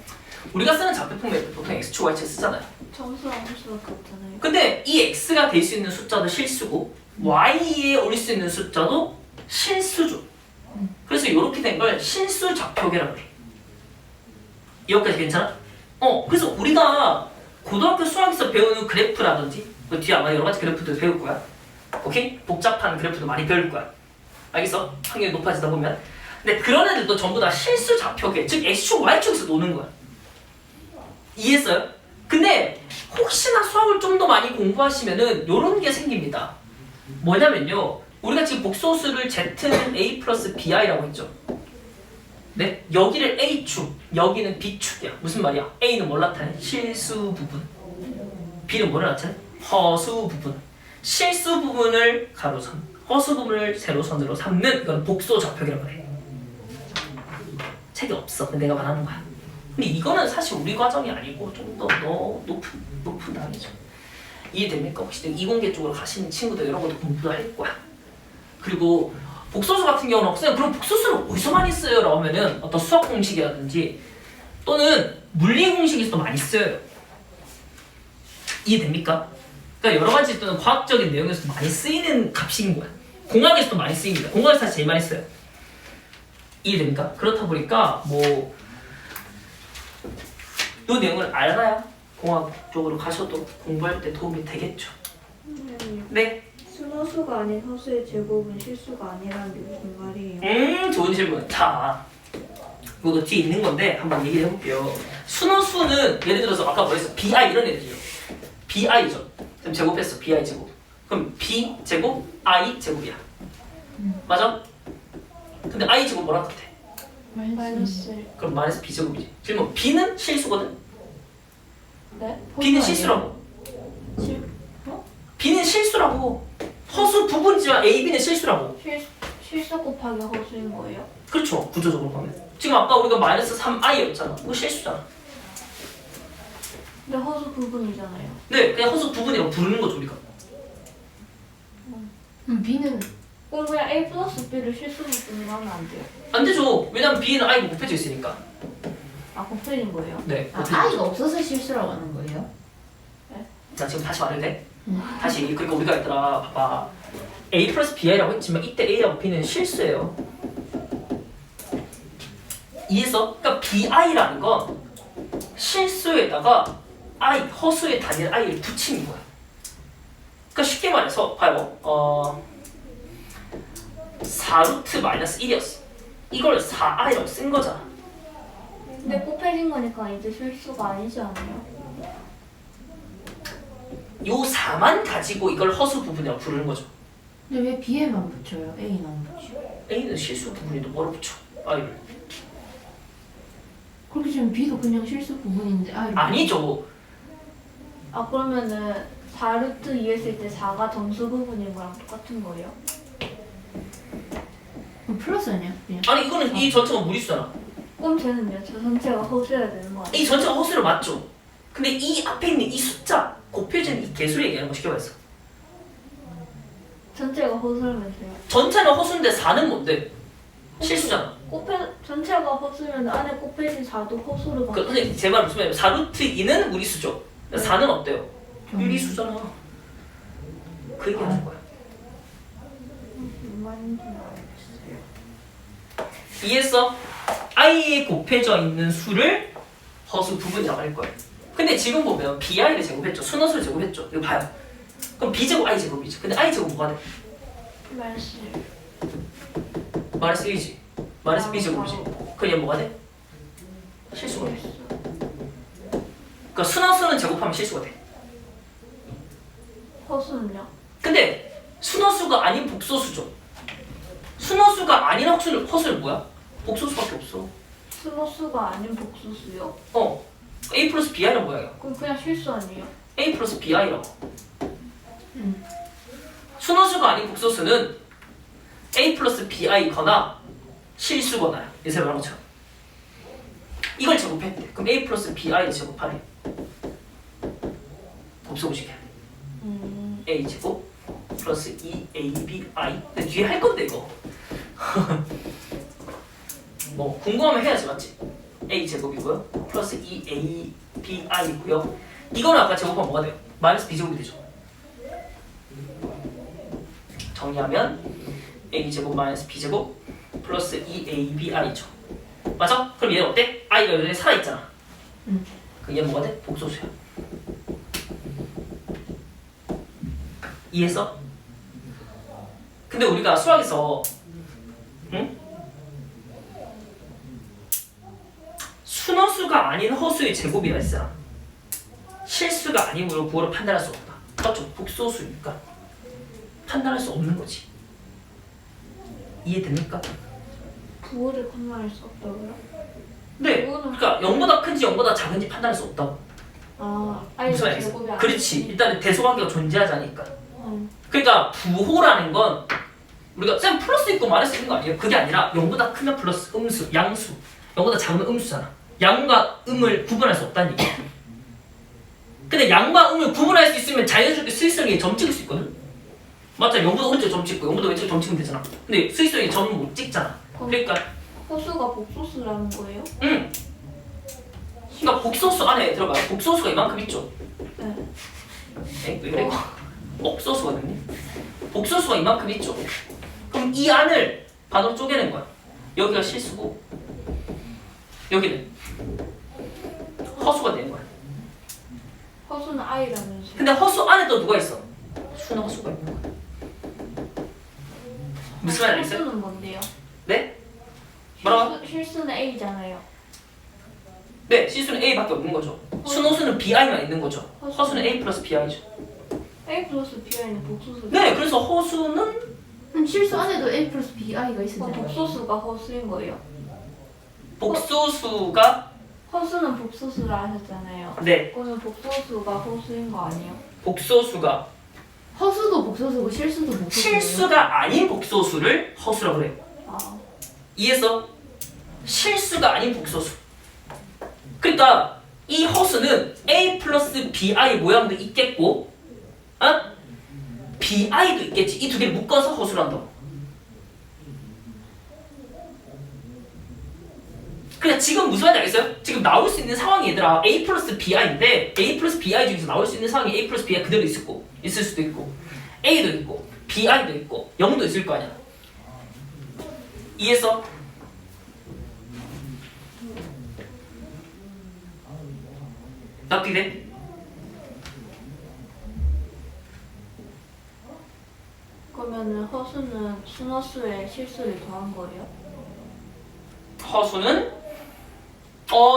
S1: 우리가 쓰는 좌표 평면 보통 x축 y축 쓰잖아요.
S3: 정수랑 허수밖에 없잖아요.
S1: 근데 이 x가 될 수 있는 숫자도 실수고 y에 올릴 수 있는 숫자도 실수죠. 그래서 이렇게 된 걸 실수 좌표계라고 해. 여기까지 괜찮아? 그래서 우리가 고등학교 수학에서 배우는 그래프라든지 그 뒤에 아마 여러 가지 그래프들 배울 거야. 오케이? 복잡한 그래프도 많이 배울 거야. 알겠어? 확률이 높아지다 보면. 근데 그런 애들도 전부 다 실수 좌표계, 즉 x축, y축에서 노는 거야. 이해했어요? 근데 혹시나 수학을 좀 더 많이 공부하시면은 요런 게 생깁니다. 뭐냐면요. 우리가 지금 복소수를 z는 a 플러스 bi라고 했죠. 네? 여기를 a축, 여기는 b축이야. 무슨 말이야? a는 뭘 나타내? 실수 부분. b는 뭐를 나타내? 허수 부분. 실수 부분을 가로선, 허수 부분을 세로선으로 삼는 이건 복소 좌표기라고 해. 책이 없어. 내가 말하는 거야. 근데 이거는 사실 우리 과정이 아니고 좀 더 높은 단위죠. 이해됩니까? 혹시 이공계 쪽으로 가시는 친구들 이런 것도 공부도 할 거야. 그리고 복소수 같은 경우는 없어요. 그럼 복소수를 어디서 많이 써요? 라고 하면은 어떤 수학 공식이라든지 또는 물리 공식에서도 많이 써요. 이해됩니까? 그러니까 여러 가지 또는 과학적인 내용에서도 많이 쓰이는 값인 거야. 공학에서도 많이 쓰입니다. 공학에서 사실 제일 많이 써요. 이해됩니까? 그렇다 보니까 뭐 이 내용을 알아야 공학 쪽으로 가셔도 공부할 때 도움이 되겠죠. 네?
S3: 순호수가 아닌 허수의 제곱은 실수가 아니라는 게 무슨 말이에요?
S1: 좋은 질문. 자, 이것도 뒤에 있는 건데 한번 얘기를 해볼게요. 순호수는 예를 들어서 아까 뭐랬어? bi 이런 애들이죠. bi죠. 지금 제곱했어. bi 제곱. 그럼 b 제곱 i 제곱이야. 맞아? 근데 i 제곱 뭐랑 같아?
S3: 마이너스.
S1: 그럼 마이너스 b 제곱이지. 질문. b는 실수거든.
S3: 네?
S1: b는 실수라고.
S3: 실.
S1: b는 실수라고. 허수 부분이지만 a, b는 실수라고.
S3: 실수 곱하기 허수인 거예요?
S1: 그렇죠. 구조적으로 보면. 지금 아까 우리가 마이너스 3i였잖아. 그거 실수잖아.
S3: 근데 허수 부분이잖아요.
S1: 네, 그냥 허수 부분이라고 부르는 거죠 우리가.
S2: B는
S3: 그럼 그냥 A 플러스 B를 실수 부분으로 하면 안 돼요?
S1: 안 되죠. 왜냐면 B는 I가 곱해져 있으니까.
S3: 아 곱해진 거예요?
S1: 네.
S2: 아,
S1: 곱해져.
S2: I가 없어서 실수라고 하는 거예요?
S1: 자 지금 다시 말해도 돼? 다시 그러니까 우리가 얘들아 봐봐 A 플러스 BI라고 했지만 이때 A라고 B는 실수예요. 이해했어? 그러니까 BI라는 건 실수에다가 I 허수의 단일 I를 붙이는 거야. 그러니까 쉽게 말해서 봐요. 4루트 마이너스 1이었어. 이걸 4I라고 쓴 거잖아.
S3: 근데 곱해진 거니까 이제 실수가 아니지 않아요?
S1: 요 4만 가지고 이걸 허수 부분이라고 부르는 거죠.
S2: 근데 왜 B에만 붙여요? A는 안 붙여요?
S1: A는 실수 부분인데 뭐로 붙여? I를.
S2: 그렇게 치면 B도 그냥 실수 부분인데 I를
S1: 아니죠.
S3: 아 그러면은 4루트 2 했을 때 4가 정수 부분인 거랑 똑같은 거예요?
S2: 그럼 플러스 아니야? 그냥
S1: 아니 이거는 이 전체가 무리수잖아.
S3: 그럼 쟤는요? 저 전체가 허수여야 되는 거 아니에요?
S1: 이 전체가 허수로 맞죠. 근데 이 앞에 있는 이 숫자 곱해진 이 개수를 얘기하는 거 쉽게 말해서
S3: 전체가 허수면 돼요?
S1: 전체는 허수인데 4는 뭔데? 실수잖아.
S3: 전체가 허수면 안에 곱해진 4도 허수로
S1: 그 선생님 제 말 무슨 말이에요? 4루트 2는 무리수죠. 4는 어때요? 유리수잖아. 그 얘기하는 거야.
S3: 말인지 모르겠어요.
S1: 이해했어? i에 곱해져 있는 수를 허수 부분이라고 할 거예요. 근데 지금 보면 bi를 제곱했죠. 순허수를 제곱했죠. 이거 봐요. 그럼 b제곱 i제곱이죠. 근데 i제곱 뭐가 돼?
S3: 말씨.
S1: 마이너스 1이지. 마이너스 b제곱이지. 그럼 얘 뭐가 돼? 실수가 돼. 그러니까 순허수는 제곱하면 실수가 돼.
S3: 허수는요?
S1: 근데 순허수가 아닌 복소수죠. 순허수가 아닌 허수는 뭐야? 복소수밖에 없어.
S3: 순호수가 아닌 복수수요?
S1: A 플러스 BI란 뭐야?
S3: 그럼 그냥 실수 아니에요?
S1: A 플러스 BI라고. 순허수가 아닌 복소수는 A 플러스 BI거나 실수거나야. 예전에 말한 것처럼. 이걸 제곱했대. 그럼 A 플러스 BI를 제곱하래. 곱소부식해. A 제곱 플러스 2ABI. 근데 뒤에 할 건데 이거. 뭐 궁금하면 해야지 맞지? A 제곱이고요. 플러스 2ABI고요. 이거는 아까 제곱하면 뭐가 돼요? 마이너스 B 제곱이 되죠. 정리하면 A 제곱 마이너스 B 제곱 플러스 2ABI죠. 맞아? 그럼 얘는 어때? I가 여전히 살아있잖아. 그럼 얘는 뭐가 돼? 복소수야. 이해했어? 근데 우리가 수학에서 순허수가 아닌 허수의 제곱이라 했잖아. 실수가 아니므로 부호를 판단할 수 없다. 그렇죠. 복소수니까 판단할 수 없는 거지. 이해됩니까?
S3: 부호를 판단할 수 없다고요?
S1: 네.
S3: 부호는
S1: 그러니까 0보다 큰지 0보다 작은지 판단할 수 없다고.
S3: 아니
S1: 무슨 말이겠어?
S3: 제곱이 아니지.
S1: 그렇지. 일단은 대소관계가 존재하지 않으니까.
S3: 응.
S1: 그러니까 부호라는 건 우리가 쌤 플러스 있고 마이너스 있는 거 아니에요? 그게 아니라 0보다 크면 플러스 음수, 양수. 0보다 작으면 음수잖아. 양과 음을 구분할 수 없다는 얘기야. 근데 양과 음을 구분할 수 있으면 자연스럽게 수익성에 점 찍을 수 있거든? 맞죠? 0보다 오른쪽 점 찍고 0보다 왼쪽 점 찍으면 되잖아. 근데 수익성에 점을 못 찍잖아. 그러니까
S3: 허수가 복소수라는 거예요?
S1: 그러니까 복소수 안에 들어봐요. 복소수가 이만큼 있죠?
S3: 네.
S1: 에? 왜 그래? 복소수거든요? 복소수가 이만큼 있죠? 그럼 이 안을 반으로 쪼개는 거야. 여기가 실수고 여기는 허수가 되는 거야.
S3: 허수는 I라면서.
S1: 근데 허수 안에 또 누가 있어? 순허수가 있는 거야. 무슨 말인지 알겠어요?
S3: 허수는 뭔데요?
S1: 네? 뭐라고?
S3: 실수는 A잖아요.
S1: 네, 실수는 A밖에 없는 거죠. 순허수는 BI만 있는 거죠. 허수는 A 플러스 BI죠.
S3: A 플러스 B는 복소수.
S1: 네, 그래서 허수는
S2: 그럼 실수 안에도 A 플러스 BI가 있으면 되는 거예요?
S3: 복소수가 허수인 거예요.
S1: 복소수가
S3: 허수는 복소수라 하셨잖아요.
S1: 네,
S3: 그러면 복소수가 허수인 거 아니에요?
S1: 복소수가
S2: 허수도 복소수고 실수도 복소수예요?
S1: 실수가 아닌 복소수를 허수라고 그래요.
S3: 아,
S1: 이해했어? 실수가 아닌 복소수. 그러니까 이 허수는 A 플러스 BI 모양도 있겠고 BI도 있겠지. 이 두 개를 묶어서 허수를 한다고. 그러니까 지금 무슨 말인지 알겠어요? 지금 나올 수 있는 상황이 얘들아 A 플러스 BI인데 A 플러스 BI 중에서 나올 수 있는 상황이 A 플러스 BI 그대로 있을 수도 있고 A도 있고 BI도 있고 0도 있을 거 아니야. 이해했어? 어떻게 돼?
S3: 그러면은 허수는 순허수의 실수를 더한 거예요?
S1: 허수는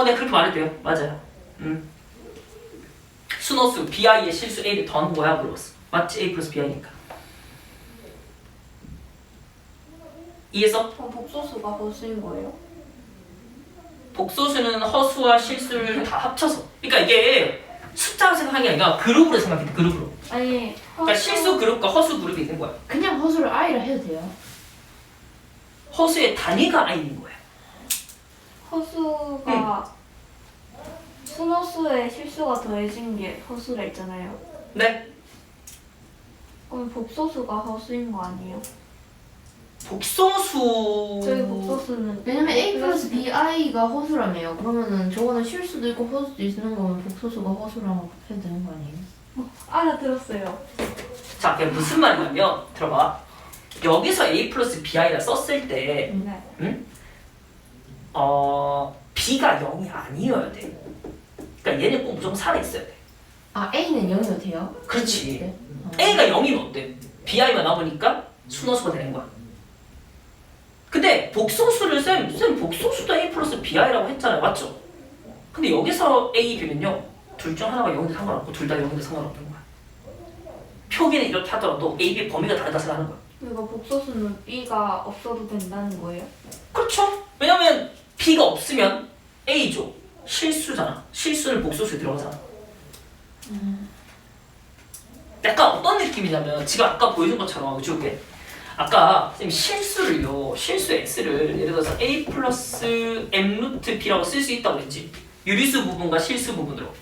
S1: 네 그렇게 말해도 돼요. 맞아요. 순허수 BI의 실수 A를 더한 거야 물어봤어. 맞지? A 플러스 BI니까. 이해했어?
S3: 그럼 복소수가 허수인 거예요?
S1: 복소수는 허수와 실수를 다 합쳐서. 그러니까 이게 숫자로 생각하는 게 아니라 그룹으로 생각해. 그룹으로.
S3: 아니
S1: 그러니까 실수 그룹과 허수 그룹이 있는 거야.
S2: 그냥 허수를 I라 해도 돼요.
S1: 허수의 단위가 I인 거야.
S3: 허수가 순허수의 실수가 더해진 게 허수라 했잖아요.
S1: 네?
S3: 그럼 복소수가 허수인 거 아니에요?
S1: 복소수.
S3: 저희 복소수는
S2: 왜냐면 A 플러스 BI가 허수라며요. 그러면은 저거는 실수도 있고 허수도 있는 거면 복소수가 허수라고 해도 되는 거 아니에요?
S3: 알아들었어요.
S1: 자, 그게 무슨 말이냐면 들어봐. 여기서 A 플러스 BI라 썼을 때
S3: 네.
S1: B가 0이 아니어야 돼. 그러니까 얘는 꼭 무조건 살아있어야 돼.
S2: 아 A는 0이어도 돼요?
S1: 그렇지.
S2: 네.
S1: A가 0이면 어때? BI만 나오니까 순허수가 되는 거야. 근데 복소수를 쌤 복소수도 A 플러스 BI라고 했잖아요. 맞죠? 근데 여기서 A, B는요. 둘 중 하나가 0인데 상관없고 둘 다 0인데 상관없는 거야. 표기는 이렇게 하더라도 A, B 범위가 다르다 생각하는 거야.
S3: 그리고 복소수는 B가 없어도 된다는 거예요?
S1: 그렇죠. 왜냐면 B가 없으면 A죠. 실수잖아. 실수는 복소수에 들어가잖아. 약간 어떤 느낌이냐면 지금 아까 보여준 것처럼 줄게. 아까 쌤 실수를요. 실수 x를 예를 들어서 a 플러스 m 루트 b라고 쓸 수 있다고 그랬지. 유리수 부분과 실수 부분으로.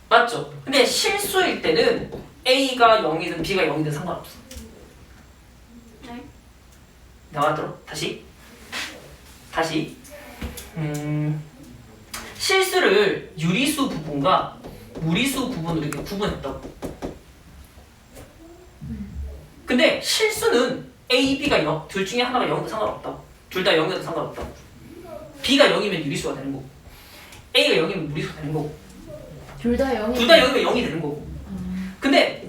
S1: 맞죠? 근데 실수일 때는 a가 0이든 b가 0이든 상관없어.
S3: 네.
S1: 나와들어. 다시. 실수를 유리수 부분과 무리수 부분으로 이렇게 구분했다고. 근데 실수는 A, B가 0, 둘 중에 하나가 0이든 상관없다고. 둘 다 0이든 상관없다고. B가 0이면 유리수가 되는 거고 A가 0이면 무리수가 되는 거고
S2: 둘 다 0이
S1: 둘 다 0이면 0이 되는 거고. 근데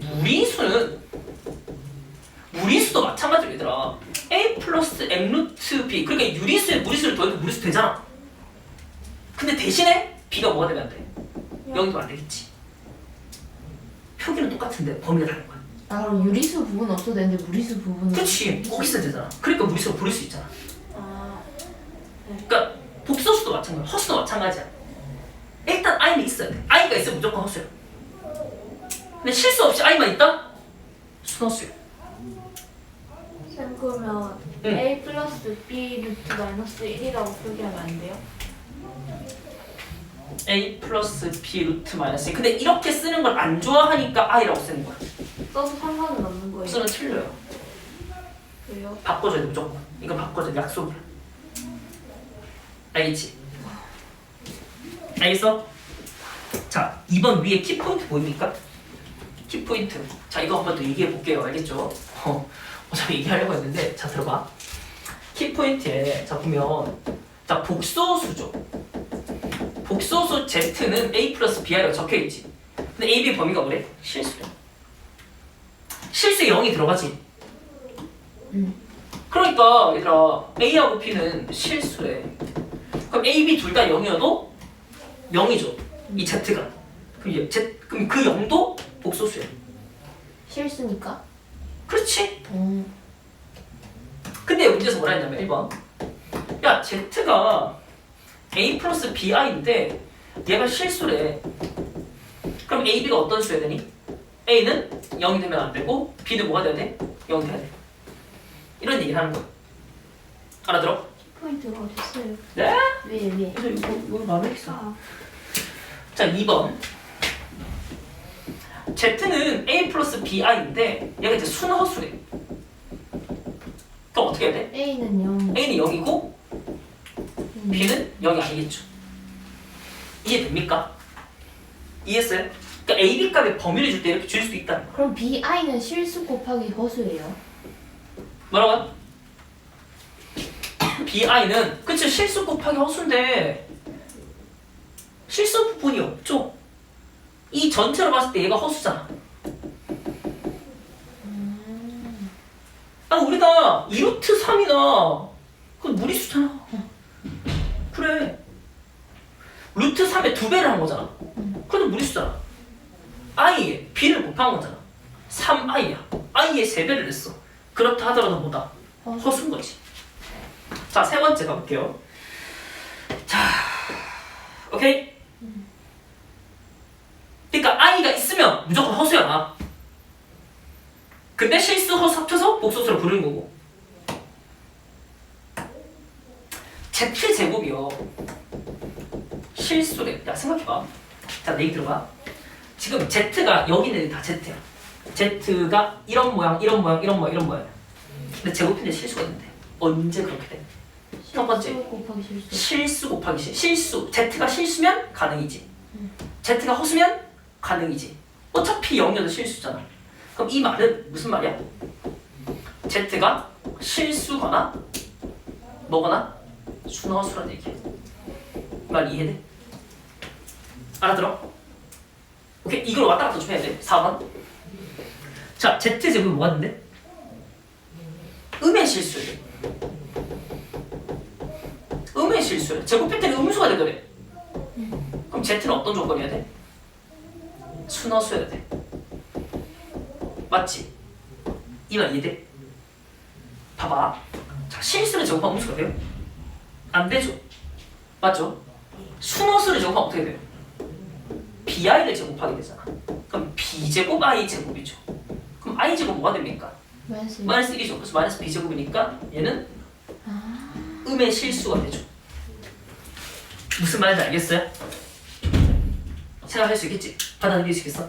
S1: 무리수도 마찬가지로 얘들아. A 플러스 M 루트 B. 그러니까 유리수에 무리수를 더해도 무리수 되잖아. 근데 대신에 B가 뭐가 되면 안 돼? 0이 되면 안 되겠지. 표기는 똑같은데 범위가 다른 거야.
S2: 아 그럼 유리수 부분 없어도 되는데 무리수 부분은
S1: 그치. 꼭 있어야 되잖아. 그러니까 무리수가 부를 수 있잖아.
S3: 아, 네.
S1: 그러니까 복소수도 마찬가지야. 허수도 마찬가지야. 일단 I는 있어야 돼. I가 있으면 무조건 허수야. 근데 실수 없이 I만 있다? 순허수야.
S3: 쌤 그러면
S1: 응.
S3: A 플러스 B 루트 마이너스 1이라고 표기하면 안 돼요?
S1: A 플러스 B 루트 마이너스 1. 근데 이렇게 쓰는 걸 안 좋아하니까 I라고 쓰는 거야.
S3: 써도 상관은 없는 거예요?
S1: 수는 틀려요.
S3: 왜요?
S1: 바꿔줘야 돼 무조건. 이건 바꿔줘야 돼. 약속이야. 알겠지? 알겠어? 자, 2번 위에 키포인트 보입니까? 키포인트. 자, 이거 한번 더 얘기해 볼게요. 알겠죠? 어차피 얘기하려고 했는데, 자, 들어봐. 키포인트에, 자, 보면, 자, 복소수죠. 복소수 Z는 A 플러스 BI라고 적혀있지. 근데 A, B 범위가 뭐래? 실수래. 실수에 0이 들어가지. 그러니까, 얘들아, A하고 B는 실수래. 그럼 A, B 둘 다 0이어도 0이죠. 이 Z가. 그럼 그 0도 복소수야.
S2: 실수니까
S1: 그렇지. 근데 문제에서 뭐라 했냐면 1번. 야, Z가 A 플러스 BI인데 얘가 실수래. 그럼 A, B가 어떤 수야 되니? A는 0이 되면 안 되고 B는 뭐가 돼야 돼? 0이 돼야 돼. 이런 얘기를 하는 거야. 알아들어?
S3: 포인트가 어딨어요?
S1: 네?
S2: 위에
S1: 그래서 이거 마음에 있어.
S3: 아,
S1: 자, 2번. Z는 A 플러스 BI인데 얘가 이제 순허수래. 그럼 어떻게 해야 돼?
S2: A는 0
S1: A는 0이고 B는 0이 아니겠죠. 이해됩니까? 이해했어요? 그러니까 A, B 값의 범위를 줄 때 이렇게 줄 수도 있다는 거야.
S2: 그럼 BI는 실수 곱하기 허수예요?
S1: 뭐라고요? BI는 그치 실수 곱하기 허수인데 실수 부분이 없죠. 이 전체로 봤을 때 얘가 허수잖아. 아 우리가 2루트 3이나 그건 무리수잖아. 그래. 루트 3의 2배를 한 거잖아. 그래도 무리수잖아. i에 b를 곱한 거잖아. 3i야. i에 3배를 했어. 그렇다 하더라도 뭐다? 허수인 거지. 자, 세 번째 가볼게요. 자, 오케이? 그러니까 i가 있으면 무조건 허수야. 근데 실수 허수 합쳐서 복소수로 부르는 거고. z제곱이요. 실수래. 야, 생각해봐. 자, 내 얘기 들어봐. 지금 z가 여기는 다 z야. z가 이런 모양, 이런 모양, 이런 모양, 이런 모양. 근데 제곱인데 실수가 있는데 언제 그렇게 돼? 첫 번째
S2: 실수 곱하기 실수.
S1: 실수 곱하기 실수. z가 실수면 가능이지. z가 허수면 가능이지. 어차피 0이어도 실수잖아. 그럼 이 말은 무슨 말이야? z가 실수거나 뭐거나 순허수란 얘기야. 말 이해돼? 알아들어? 오케이, 이걸 왔다 갔다 좀 해야 돼. 4번. 자, z제곱이 뭐가 있는데? 음의 실수야. 음의 실수야. 제곱할 때는 음수가 되더래. 그럼 z는 어떤 조건이어야 돼? 순허수여야 돼. 맞지? 이 말 이해돼? 봐봐. 자, 실수를 제곱하면 음수가 돼요? 안 되죠? 맞죠? 순허수를 제곱하면 어떻게 돼요? bi를 제곱하게 되잖아. 그럼 b제곱 i제곱이죠. 그럼 i제곱 뭐가 됩니까? 마이너스 1이죠. 그래서 마이너스 b제곱이니까 얘는 음의 실수가 되죠. 무슨 말인지 알겠어요? 생각할 수 있겠지? 받아들일 수 있겠어?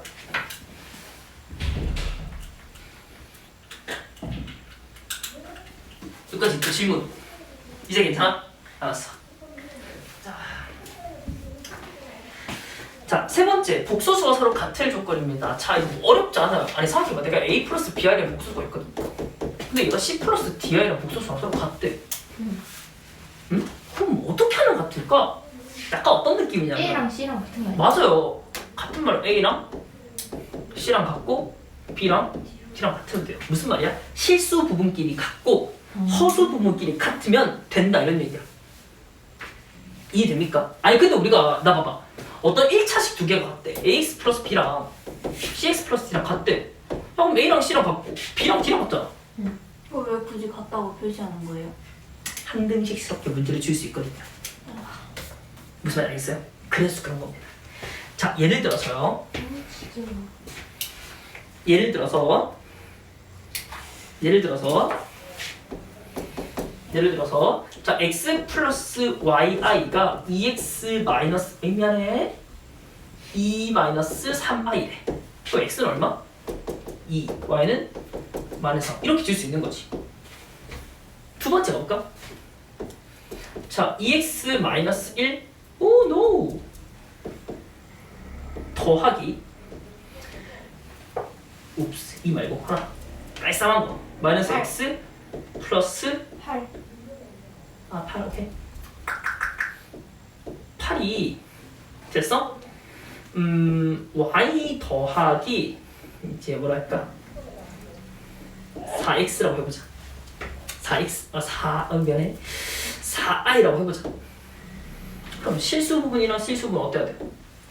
S1: 여기까지 또 질문. 이제 괜찮아? 알았어. 자, 세 번째, 복소수가 서로 같을 조건입니다. 자, 이거 어렵지 않아요. 아니, 생각해봐. 내가 A 플러스 BI랑 복소수가 있거든. 근데 얘가 C 플러스 DI랑 복소수가 서로 같대. 응? 그럼 어떻게 하면 같을까? 약간 어떤 느낌이냐면
S2: A랑 C랑 같은 거 아니야?
S1: 맞아요. 같은 말 A랑 C랑 같고 B랑 D랑 같으면 돼요. 무슨 말이야? 실수 부분끼리 같고 허수 부분끼리 같으면 된다 이런 얘기야. 이해됩니까? 아니 근데 우리가 나 봐봐. 어떤 1차식 두 개가 같대. AX 플러스 B랑 CX 플러스 D랑 같대. 그럼 A랑 C랑 같고 B랑 D랑 같잖아.
S3: 이거 왜 굳이 같다고 표시하는 거예요?
S1: 한 등식스럽게 문제를 줄 수 있거든요. 무슨 말 알겠어요? 그래서 그런 겁니다. 자, 예를 들어서요. 예를 들어서 자, x 플러스 yi가 2x 마이너스 미안해 2 마이너스 3i래. 그럼 x는 얼마? 2, y는 마이너스 3 이렇게 줄 수 있는 거지. 두 번째 가볼까? 자, 2x 마이너스 1 오, 노 더하기 옵스, 이 말고 하나 깔쌈한 거 마이너스 x 플러스
S3: 8.
S1: 8 오케이 8이 됐어? y 더하기 이제 뭐랄까 4x라고 해보자 4x 미안해 4i라고 해보자. 그럼 실수 부분이랑 실수 부분 어때야 돼?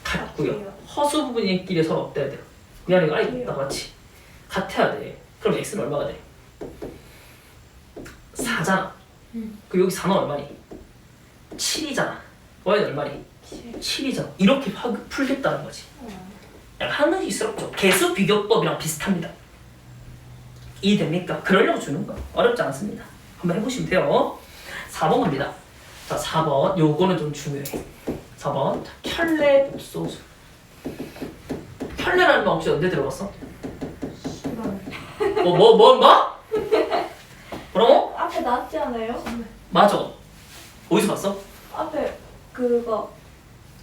S1: 같고요. 허수 부분끼리 서로 어때야 돼요? 미안해 이거 i 없다 맞지? 같아야 돼. 그럼 x는 얼마가 돼? 4잖아. 그럼 여기 4는 얼마니? 7이잖아. y는 얼마니? 7이잖아. 이렇게 풀겠다는 거지. 약간 한의스럽죠. 개수 비교법이랑 비슷합니다. 이해됩니까? 그러려고 주는 거 어렵지 않습니다. 한번 해보시면 돼요. 4번 갑니다. 자, 4번 요거는 좀 중요해. 4번 자, 켤레 복소수. 켤레라는 말 혹시 언제 들어봤어? 뭐? 뭐라고?
S3: 앞에 나왔지 않아요?
S1: 맞아. 어디서 봤어?
S3: 앞에 그거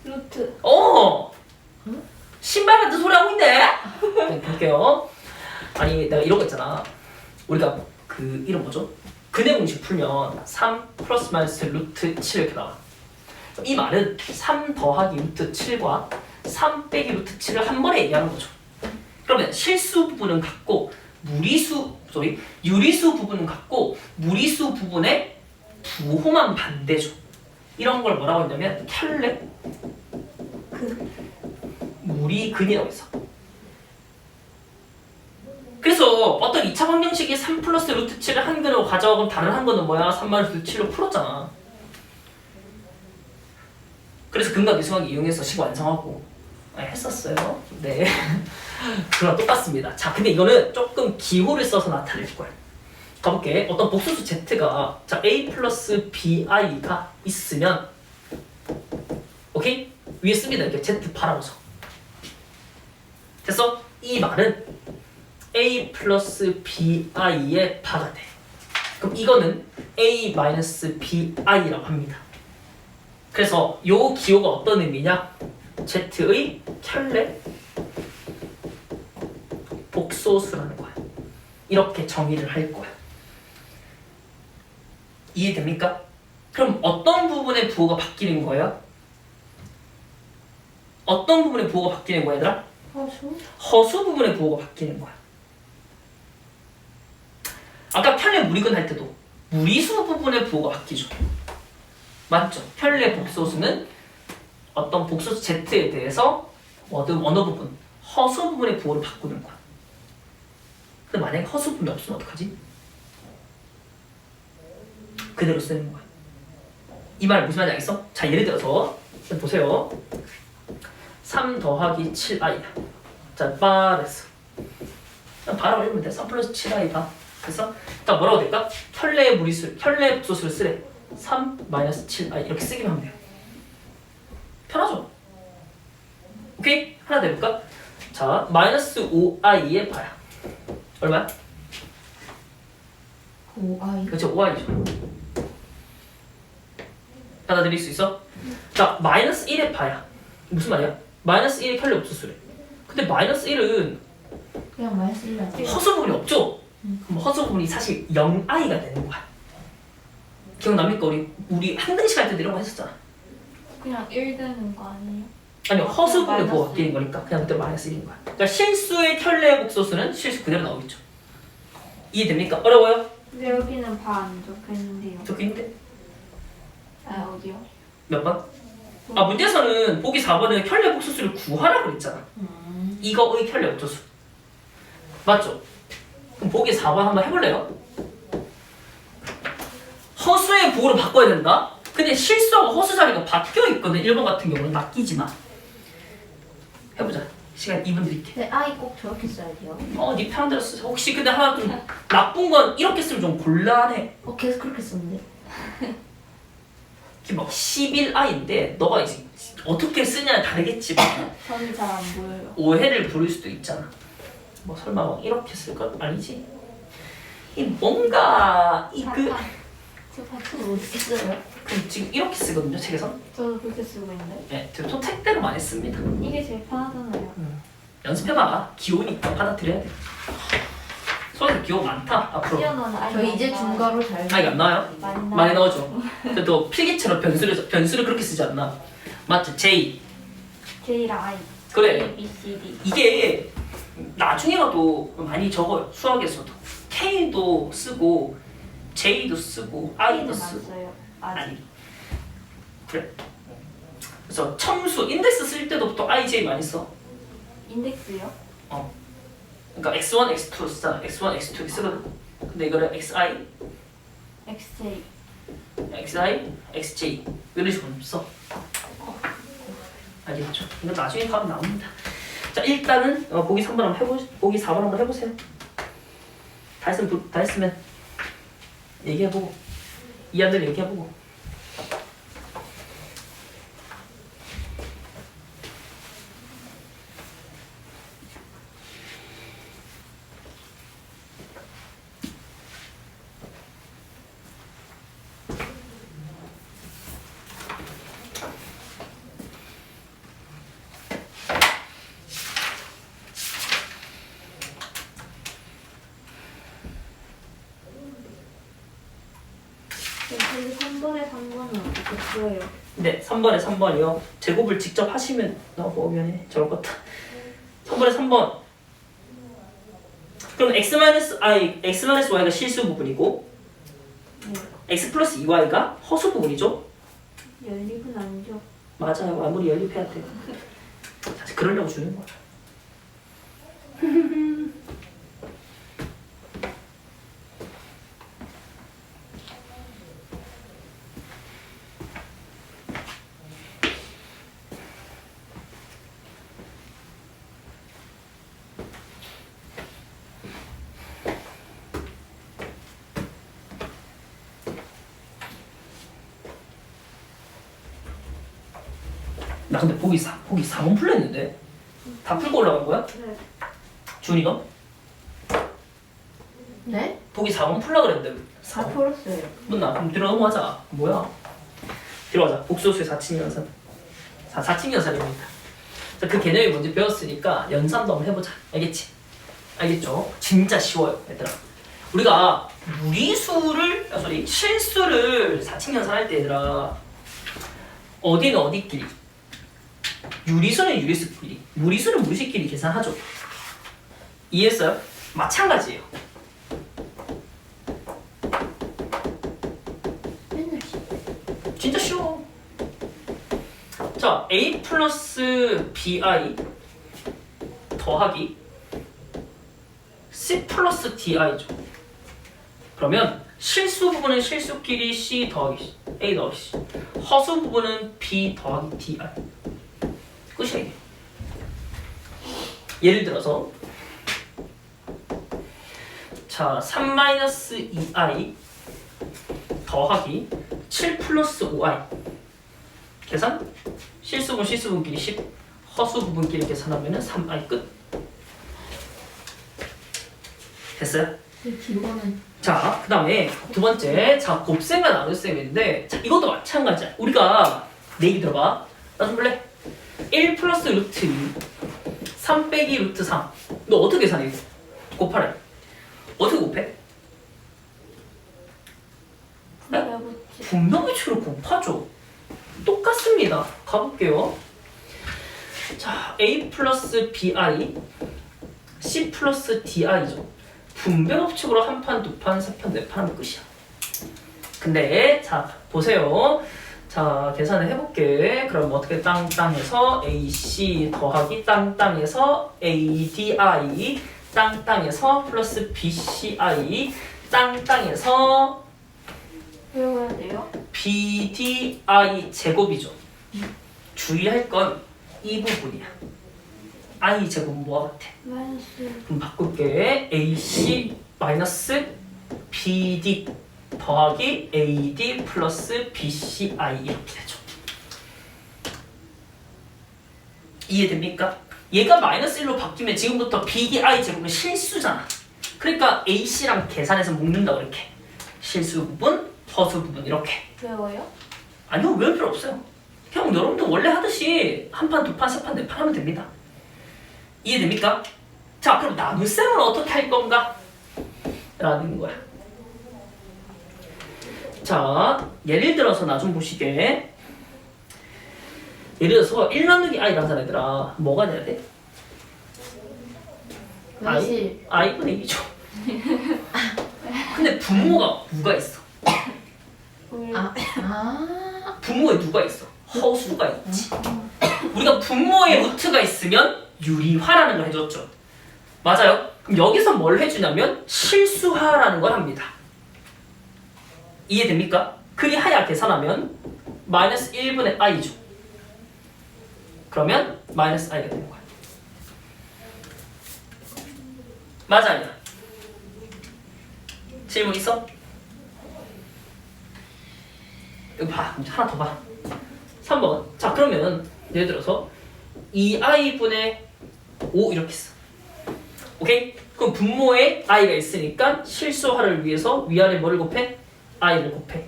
S3: 루트.
S1: 신발 같은 소리 하고 있네. 네, 볼게요. 아니 내가 이런 거 있잖아. 우리가 그 이름 뭐죠? 근해 공식 풀면 3 플러스 마이너스 루트 7 이렇게 나와. 이 말은 3 더하기 루트 7과 3 빼기 루트 7을 한 번에 얘기하는 거죠. 그러면 실수 부분은 같고 유리수 부분은 같고 무리수 부분의 부호만 반대죠. 이런 걸 뭐라고 했냐면 켤레 무리근이라고 했어. 그래서 어떤 2차 방정식이 3 플러스 루트 7을 한 근으로 가져가고 다른 한 근은 뭐야? 3 마이너스 루트 7로 풀었잖아. 그래서 근과 미수관계 이용해서 식 완성하고 했었어요. 네. 그랑 똑같습니다. 자, 근데 이거는 조금 기호를 써서 나타낼 거예요. 가볼게. 어떤 복수수 z가 자 a 플러스 bi가 있으면 오케이? 위에 씁니다. 이렇게 z 바라보서. 됐어? 이 말은 a 플러스 bi의 바가 돼. 그럼 이거는 a 마이너스 bi라고 합니다. 그래서 요 기호가 어떤 의미냐? z의 켤레 복소수라는 거야. 이렇게 정의를 할 거야. 이해됩니까? 그럼 어떤 부분의 부호가 바뀌는 거예요? 어떤 부분의 부호가 바뀌는 거야, 얘들아? 허수 부분의 부호가 바뀌는 거야. 아까 켤레 무리근 할 때도 무리수 부분의 부호가 바뀌죠. 맞죠? 켤레 복소수는 어떤 복소수 z에 대해서 어느 부분, 허수 부분의 부호를 바꾸는 거야. 근데 만약에 허수 부분이 없으면 어떡하지? 그대로 쓰는 거야. 이 말 무슨 말인지 알겠어? 자, 예를 들어서 보세요. 3 더하기 7i야. 자, 빠르스. 그냥 바로 읽으면 돼. 3 플러스 7i 봐. 그래서 일단 뭐라고 될까? 켤레 무리수, 켤레 복소수를 쓰래. 3 마이너스 7i 이렇게 쓰기만 하면 돼요. 편하죠? 오케이? 하나 더 해볼까? 자, 마이너스 5i의 바야. 얼마야?
S2: 5i.
S1: 그렇죠, 5i죠. 받아들일 수 있어? 자, 마이너스 1의 바야. 무슨 말이야? 마이너스 1의 켤레 복소수래. 근데 마이너스 1은
S2: 그냥 마이너스 1 하지.
S1: 허수 부분이 없죠? 그럼 허수 부분이 사실 0i가 되는 거야. 기억납니까? 우리 한등식 할 때도 이런 거 했었잖아.
S3: 그냥 1 되는 거 아니에요?
S1: 아니요, 허수 부분의
S3: 마이너스
S1: 부호가 바뀌는 거니까 그냥 그대로 마이너스 1인 거야. 그러니까 실수의 켤레 복소수는 실수 그대로 나오겠죠. 이해됩니까? 어려워요?
S3: 근데 여기는 바 안 적혀있는데요.
S1: 적혀있는데?
S3: 아, 어디요?
S1: 몇 번? 아, 문제에서는 보기 4번에 켤레 복소수를 구하라고 그랬잖아. 이거의 켤레 복소수. 맞죠? 그럼 보기 4번 한번 해볼래요? 허수의 부호로 바꿔야 된다? 근데 실수하고 허수 자리가 바뀌어 있거든. 1번 같은 경우는 바뀌지 마. 해보자. 시간 2분 드릴게.
S2: 근데 i 꼭 저렇게 써야 돼요.
S1: 네 편한 대로 쓰. 혹시 근데 하나 좀 나쁜 건 이렇게 쓰면 좀 곤란해.
S2: 계속 그렇게 썼는데.
S1: 이게 막 11i인데 너가 이제 어떻게 쓰냐에 다르겠지만
S3: 선이 잘 안 보여요.
S1: 오해를 부를 수도 있잖아. 뭐 설마 막 이렇게 쓸 건 아니지? 이 뭔가
S2: 저 파트를 어떻게 써요?
S1: 그럼 지금 이렇게 쓰거든요, 책에서.
S3: 저도 그렇게 쓰고 있는데.
S1: 네, 또 책대로 많이 씁니다.
S3: 이게 제일 편하잖아요.
S1: 연습해봐. 기호니까 받아들여야 돼. 수학에 기호 많다, 앞으로.
S3: 뛰어나는 아이.
S2: 저 이제 중괄호 잘.
S1: 아, 이거 안 나와요? 많이 나오죠. 그래도 필기체로 변수를 그렇게 쓰지 않나? 맞죠? J.
S3: J랑 I.
S1: 그래.
S3: A, B, C, D.
S1: 이게 나중에 가도 많이 적어요. 수학에서도. K도 쓰고 J도 쓰고 I도 쓰고.
S3: 맞어요. 아직.
S1: 아니. 그래. 그래서 첨수, 인덱스 쓸 때도 또 IJ 많이 써.
S3: 인덱스요?
S1: 그러니까 x1, x2 쓰잖아. x1, x2 이렇게 쓰거든. 근데 이거를 xi,
S3: XJ.
S1: xi, xj 이런 식으로 써. 알겠죠? 이거 나중에 가면 나옵니다. 자, 일단은 보기 3번 한번 보기 4번 한번 해보세요. 다 했으면 얘기해보고 이해들 얘기해보고.
S3: 근데 3번에 3번은 어떻게 풀어요?
S1: 네, 3번에 3번이요. 제곱을 직접 하시면 나오면 저럴 것 같아. 3번에 3번. 그럼 x-y가 실수 부분이고 x 플러스 2y가 허수 부분이죠?
S3: 연립은 아니죠?
S1: 맞아요. 아무리 연립해야 돼요. 사실 그러려고 주는 거야. 나 근데 보기 4번 풀렸는데? 다 풀고 올라간 거야?
S3: 네.
S1: 준이 너?
S2: 네?
S1: 보기 4번 풀라 그랬는데
S2: 다 풀었어요.
S1: 문나 그럼 뒤로 넘어가자. 뭐야? 뒤로 가자. 복소수의 4층 연산. 4층 연산입니다. 자, 그 개념이 뭔지 배웠으니까 연산도 한번 해보자. 알겠지? 알겠죠? 진짜 쉬워요, 얘들아. 우리가 실수를 4층 연산할 때 얘들아 어디는 어디끼리 유리수는 유리수끼리 무리수는 무리수끼리 계산하죠. 이해했어요? 마찬가지예요.
S2: 맨날
S1: 진짜 쉬워. 자, a 플러스 bi 더하기 c 플러스 di죠. 그러면 실수 부분은 실수끼리 c 더하기 c, a 더하기 c. 허수 부분은 b 더하기 di. 끝이야 이게. 예를 들어서 자, 3-2i 더하기 7 플러스 5i 계산? 실수분끼리 10, 허수부분끼리 계산하면 3i 끝. 됐어요?
S2: 이거는
S1: 자, 그 다음에 두 번째, 자, 곱셈과 나눗셈인데, 자, 이것도 마찬가지야. 우리가 내기 들어봐. 나 좀 볼래? 1 플러스 루트 2, 3 빼기 루트 3. 너 어떻게 계산해, 이거? 곱하래. 어떻게 곱해? 분명비추로 곱하죠. 똑같습니다. 가볼게요. 자, a 플러스 bi, c 플러스 di죠. 분배법칙으로 한 판, 두 판, 세 판, 네 판 하면 끝이야. 근데 자 보세요. 자 계산을 해볼게. 그럼 어떻게 땅땅해서 ac 더하기 땅땅해서 adi 땅땅해서 플러스 bci 땅땅해서
S3: 외워야 돼요?
S1: bdi 제곱이죠. 주의할 건 이 부분이야. i 제곱은 뭐와 같아?
S3: 마이너스.
S1: 그럼 바꿀게. ac 마이너스 bd 더하기 ad 플러스 bci 이렇게 되죠. 이해됩니까? 얘가 마이너스 1로 바뀌면 지금부터 bdi 제곱은 실수잖아. 그러니까 ac랑 계산해서 묶는다 그렇게. 실수 부분, 허수 부분 이렇게.
S3: 외워요?
S1: 아니요, 외울 필요 없어요. 그냥 여러분들 원래 하듯이 한 판, 두 판, 세 판, 네 판 하면 됩니다. 이해됩니까? 자, 그럼 나눗셈은 어떻게 할 건가? 라는 거야. 자, 예를 들어서 나 좀 보시게. 예를 들어서 1 나누기 i라는 사람 얘들아 뭐가 돼야 돼?
S2: 마실
S1: i분의 2죠. 근데 부모가 누가 있어? 부모에 누가 있어? 허수가 있지. 우리가 분모에 루트가 있으면 유리화라는 걸 해줬죠. 맞아요? 그럼 여기서 뭘 해주냐면 실수화라는 걸 합니다. 이해됩니까? 그리하여 계산하면 마이너스 1분의 i죠. 그러면 마이너스 i가 되는 거야. 맞아 아니야? 질문 있어? 여기 봐. 하나 더 봐. 3번. 자, 그러면 예를 들어서 2i분의 5 이렇게 써. 오케이? 그럼 분모에 i가 있으니까 실수화를 위해서 위아래 뭐를 곱해? i를 곱해.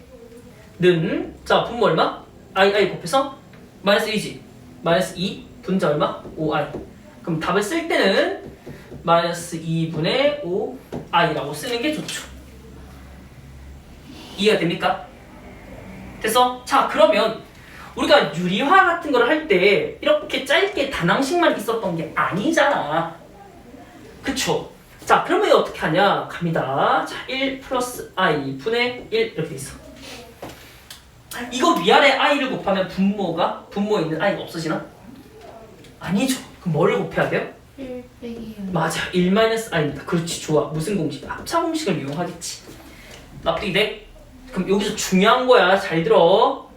S1: 는, 자, 분모 얼마? i 곱해서 마이너스 2지. 마이너스 2 분자 얼마? 5i. 그럼 답을 쓸 때는 마이너스 2분의 5i라고 쓰는 게 좋죠. 이해가 됩니까? 됐어? 자, 그러면 우리가 유리화 같은 걸 할 때 이렇게 짧게 단항식만 있었던 게 아니잖아. 그쵸? 자, 그러면 어떻게 하냐? 갑니다. 자, 1 플러스 i 분의 1 이렇게 있어. 이거 위아래 i를 곱하면 분모에 있는 i가 없어지나? 아니죠. 그럼 뭐를 곱해야 돼요?
S2: 1 빼기
S1: 맞아. 1 마이너스 i입니다. 그렇지, 좋아. 무슨 공식? 합차 공식을 이용하겠지. 납득이 돼? 그럼 여기서 중요한 거야. 잘 들어.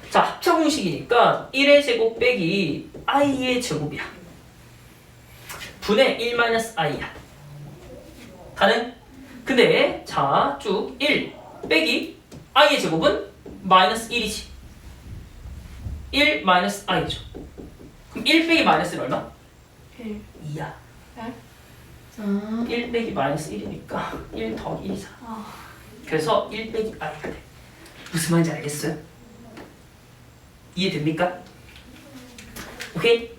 S1: 자, 합차 공식이니까 1의 제곱 빼기 i의 제곱이야. 분의 1 마이너스 i야. 가능? 근데 자, 쭉 1 빼기 i의 제곱은 마이너스 1이지. 1 마이너스 i죠. 그럼 1 빼기 마이너스는 얼마?
S3: 1.
S1: 2야.
S2: 아
S1: 1 빼기 마이너스 1이니까 1 더하기 1이잖아.
S3: 아,
S1: 그래서 1 빼기 i가 돼. 무슨 말인지 알겠어요? 이해됩니까? 오케이?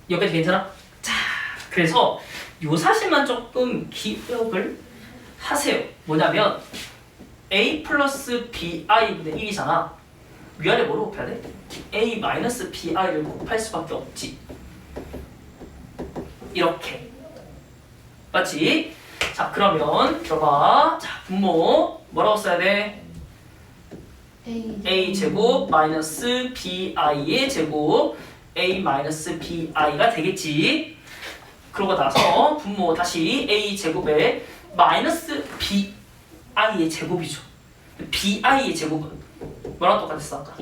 S1: 여기까지 괜찮아? 자, 그래서 요 사실만 조금 기억을 하세요. 뭐냐면 a 플러스 bi분의 1이잖아. 위아래 뭐로 곱해야 돼? a 마이너스 bi를 곱할 수밖에 없지. 이렇게. 맞지? 자, 그러면 들어봐. 자, 분모 뭐라고 써야 돼? a 제곱 마이너스 bi의 제곱 a 마이너스 bi가 되겠지. 그러고 나서 분모 다시 a 제곱에 마이너스 bi의 제곱이죠. bi의 제곱은 뭐랑 똑같았어 아까?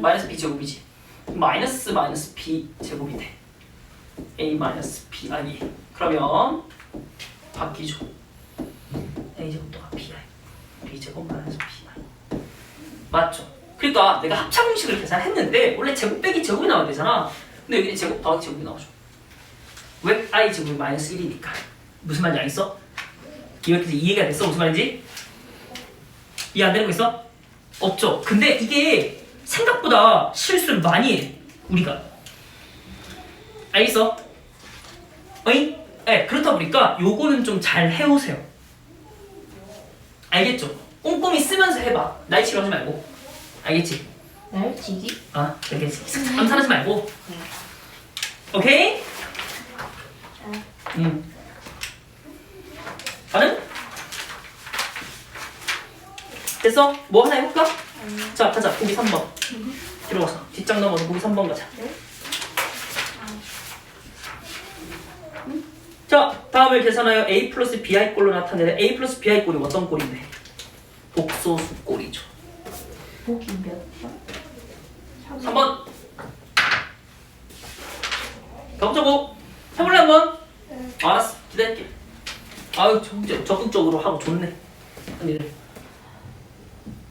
S1: 마이너스 b 제곱이지. 마이너스 b 제곱이 돼. a 마이너스 bi. 그러면 바뀌죠. a 제곱 또가 bi. b 제곱 마이너스 bi. 맞죠? 그러니까 내가 합차 공식을 계산했는데 원래 제곱 빼기 제곱이 나와야 되잖아. 근데 여기 제곱 더하기 제곱이 나오죠. 왜? i 제곱이 마이너스 1이니까. 무슨 말인지 알겠어? 이렇게 이해가 됐어? 무슨 말인지? 이해 안 되는 거 있어? 없죠? 근데 이게 생각보다 실수를 많이 해. 우리가. 알겠어? 어이? 네, 그렇다 보니까 요거는 좀 잘 해오세요. 알겠죠? 꼼꼼히 쓰면서 해봐. 나이치로 하지 말고. 알겠지?
S2: 날치기?
S1: 아, 알겠지. 암산하지 말고. 오케이? 가능? 됐어? 뭐 하나 해볼까? 자, 가자. 보기 3번. 들어가서 뒷장 넘어서 보기 3번 가자. 자, 다음을 계산하여 a 플러스 bi 꼴로 나타내는 a 플러스 bi 꼴이 어떤 꼴인데? 복소수 꼴이죠.
S2: 보기 몇 번?
S1: 3번. 가보자고. 해볼래 한번? 알았어. 기다릴게. 아유, 적극적으로 하고 좋네. 아니래.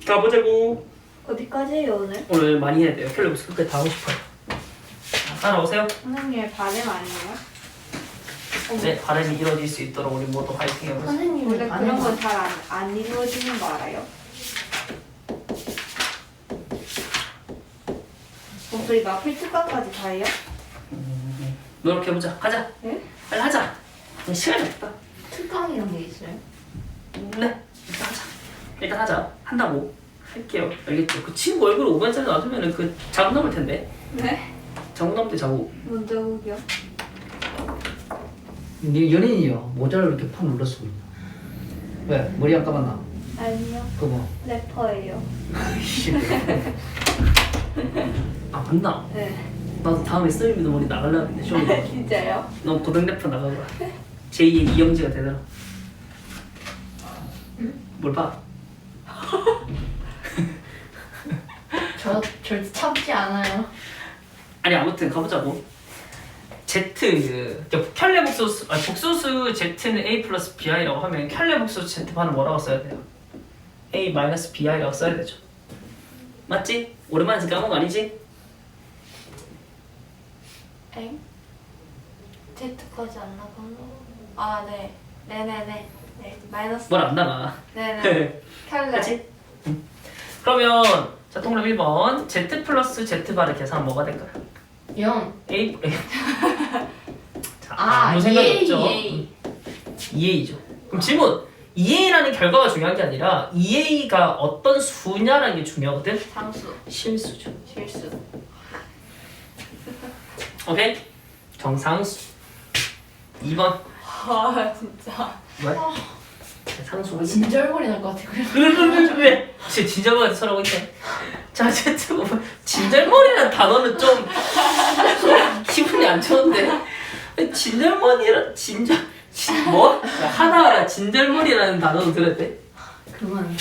S1: 가보자고.
S3: 어디까지예요 오늘?
S1: 오늘 많이 해야 돼요. 캘리버스 끝까지 다 하고 싶어요. 자, 따라오세요.
S3: 선생님의 바램 아니에요?
S1: 네, 바람이 이루어질 수 있도록 우리 모두 화이팅 해보자.
S2: 선생님은
S3: 원래 그런 건 잘 안 이루어지는 거 알아요? 목소리가 필특강까지 다 해요?
S1: 노력해보자. 가자.
S3: 네?
S1: 빨리 하자. 시간이 없다.
S2: 특강이란 게 있어요?
S1: 네, 일단 하자. 일단 하자. 한다고. 할게요. 알겠죠? 그 친구 얼굴 5분짜리 놔두면은 그 자국 넘을 텐데.
S3: 네?
S1: 자국 넘을 때 자국.
S3: 뭔 자국이요?
S4: 네 연예인이요. 모자를 이렇게 팍 눌러 쓰고 있나? 왜? 머리 안 감았나?
S3: 아니요.
S4: 그거 뭐?
S3: 래퍼예요.
S1: 아, 맞나?
S3: 네.
S1: 나도 다음에 썰미도 머리 나가려는데 쇼.
S3: 진짜요?
S1: 너 고등 래퍼 나가거라. 제2의 이영지가 되더라. 뭘 봐?
S2: 저 절대 참지 않아요.
S1: 아니 아무튼 가보자고. Z 켤레 복소수 복소수 Z는 A 플러스 BI라고 하면 켤레 복소수 Z반은 뭐라고 써야 돼요? A 마이너스 BI라고 써야 되죠. 맞지? 오랜만에 까먹은 거 아니지?
S3: 엥? Z까지 안 나가나? 아, 네. 네네네. 네. 마이너스.
S1: 뭘 안 나가.
S3: 네네. 켤레.
S1: 그렇지? 그러면 자 동그라 1번 Z 플러스 Z반의 계산 뭐가 될까요?
S2: 0.
S1: A 자,
S2: 아,
S1: 아무 생각
S2: EA,
S1: 없죠.
S2: EA.
S1: 2A죠. 그럼 질문 2a라는 결과가 중요한 게 아니라 2a가 어떤 수냐라는 게 중요하거든.
S2: 상수.
S1: 실수죠.
S2: 실수.
S1: 오케이? 정상수. 2번.
S3: 아 진짜.
S1: 왜? 상수가
S2: 진절머리 날 것 같아. 그래.
S1: 왜? 진절머리 서라고 있네. 자, 진절머리라는 단어는 좀 기분이 안 좋은데. 진절머리라 뭐? 하다가 진절머리라는 단어도 들었대.
S2: 그만.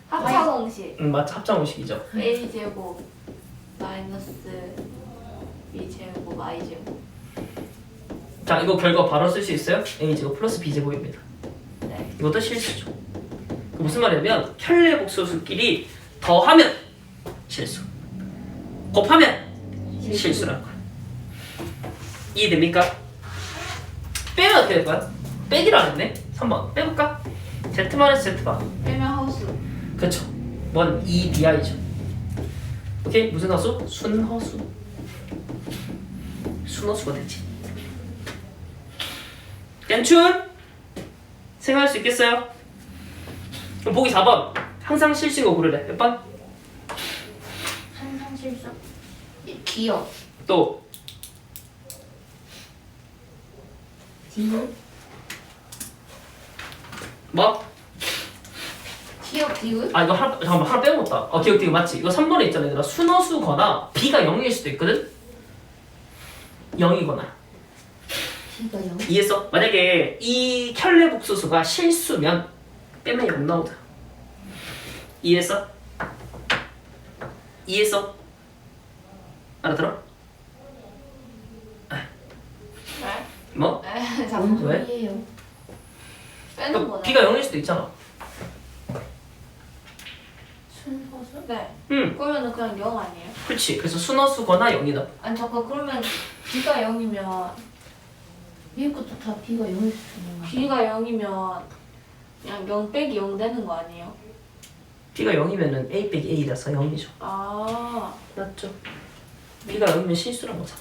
S3: 합차공식.
S1: 맞아, 합장공식이죠.
S3: a 제곱 마이너스 b 제곱 y 제곱.
S1: 자, 이거 결과 바로 쓸 수 있어요? a제곱 플러스 b제곱입니다.
S3: 네.
S1: 이것도 실수죠. 무슨 말이냐면 켤레 복소수끼리 더하면 실수, 곱하면 실수라는 거야. 이해됩니까? 빼면 어떻게 될 거야? 빼기를 안 했네? 3번 빼볼까? z-z바
S3: 빼면 허수.
S1: 그쵸. 뭔 2bi죠. 오케이? 무슨 허수? 순허수. 순허수가 되지. 괜춘? 생각할 수 있겠어요? 그럼 보기 4번. 항상 실수인 거 고르래. 몇 번?
S2: 항상 실수. 기억.
S1: 또
S2: 디귿.
S1: 뭐?
S2: 기억 디귿.
S1: 아 이거 잠깐만 하나 빼먹었다. 기억 되게 맞지? 이거 3번에 있잖아 얘들아. 순허수거나 b가 0일 수도 있거든? 0이거나
S2: B가 0.
S1: 이해했어? 만약에 이 켤레 복소수가 실수면 빼면 0 나오자. 이해했어? 이해했어? 알아들어?
S3: 네?
S1: 뭐?
S3: 네.
S2: 뭔
S1: 왜?
S2: 소리예요?
S3: 빼는 거네.
S1: b가 0일 수도 있잖아.
S2: 순서수?
S3: 네.
S1: 그러면은
S3: 그냥 0 아니에요?
S1: 그렇지. 그래서 순허수거나 0이다.
S3: 아니 잠깐 그러면 b가 0이면
S2: 위에 것도 다 B가 0일 수 있는 거야.
S3: b가 0이면 그냥 0 빼기 0 되는 거 아니에요?
S1: b가 0이면은 a 빼기 a라서 0이죠.
S3: 아.
S1: 맞죠? b가 0이면 실수란 거잖아.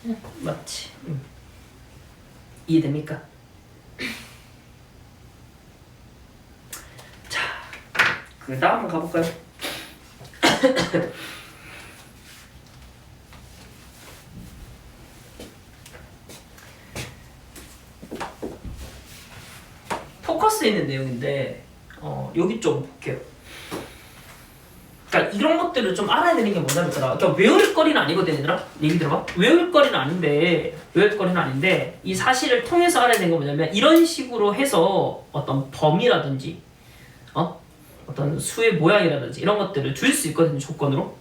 S2: 응.
S1: 맞지? 이해됩니까? 자, 그 다음 한번 가볼까요? 포커스에 있는 내용인데 여기 좀 볼게요. 그러니까 이런 것들을 좀 알아야 되는 게 뭐냐면 그러니까 외울 거리는 아니거든 얘들아. 얘기 들어봐. 외울 거리는 아닌데 이 사실을 통해서 알아야 되는 건 뭐냐면 이런 식으로 해서 어떤 범위라든지 어떤 수의 모양이라든지 이런 것들을 줄 수 있거든요. 조건으로.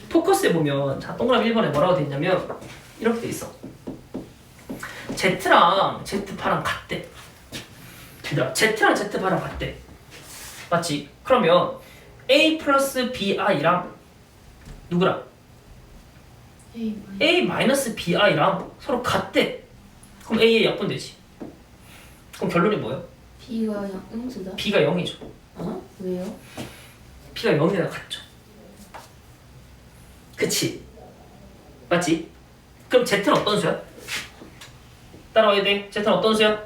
S1: 포커스에 보면 자 동그라미 1번에 뭐라고 돼 있냐면 이렇게 돼 있어. Z랑 Z파랑 같대. 얘들아 Z랑 Z파랑 같대. 맞지? 그러면 A 플러스 BI랑 누구랑? A 마이너스 BI랑 서로 같대. 그럼 A의 약분되지. 그럼 결론이 뭐예요?
S2: B가 음수다.
S1: B가 0이죠.
S2: 어? 왜요?
S1: B가 0이랑 같죠. 그치? 맞지? 그럼 Z는 어떤 수야? 따라와야 돼. Z는 어떤 수야?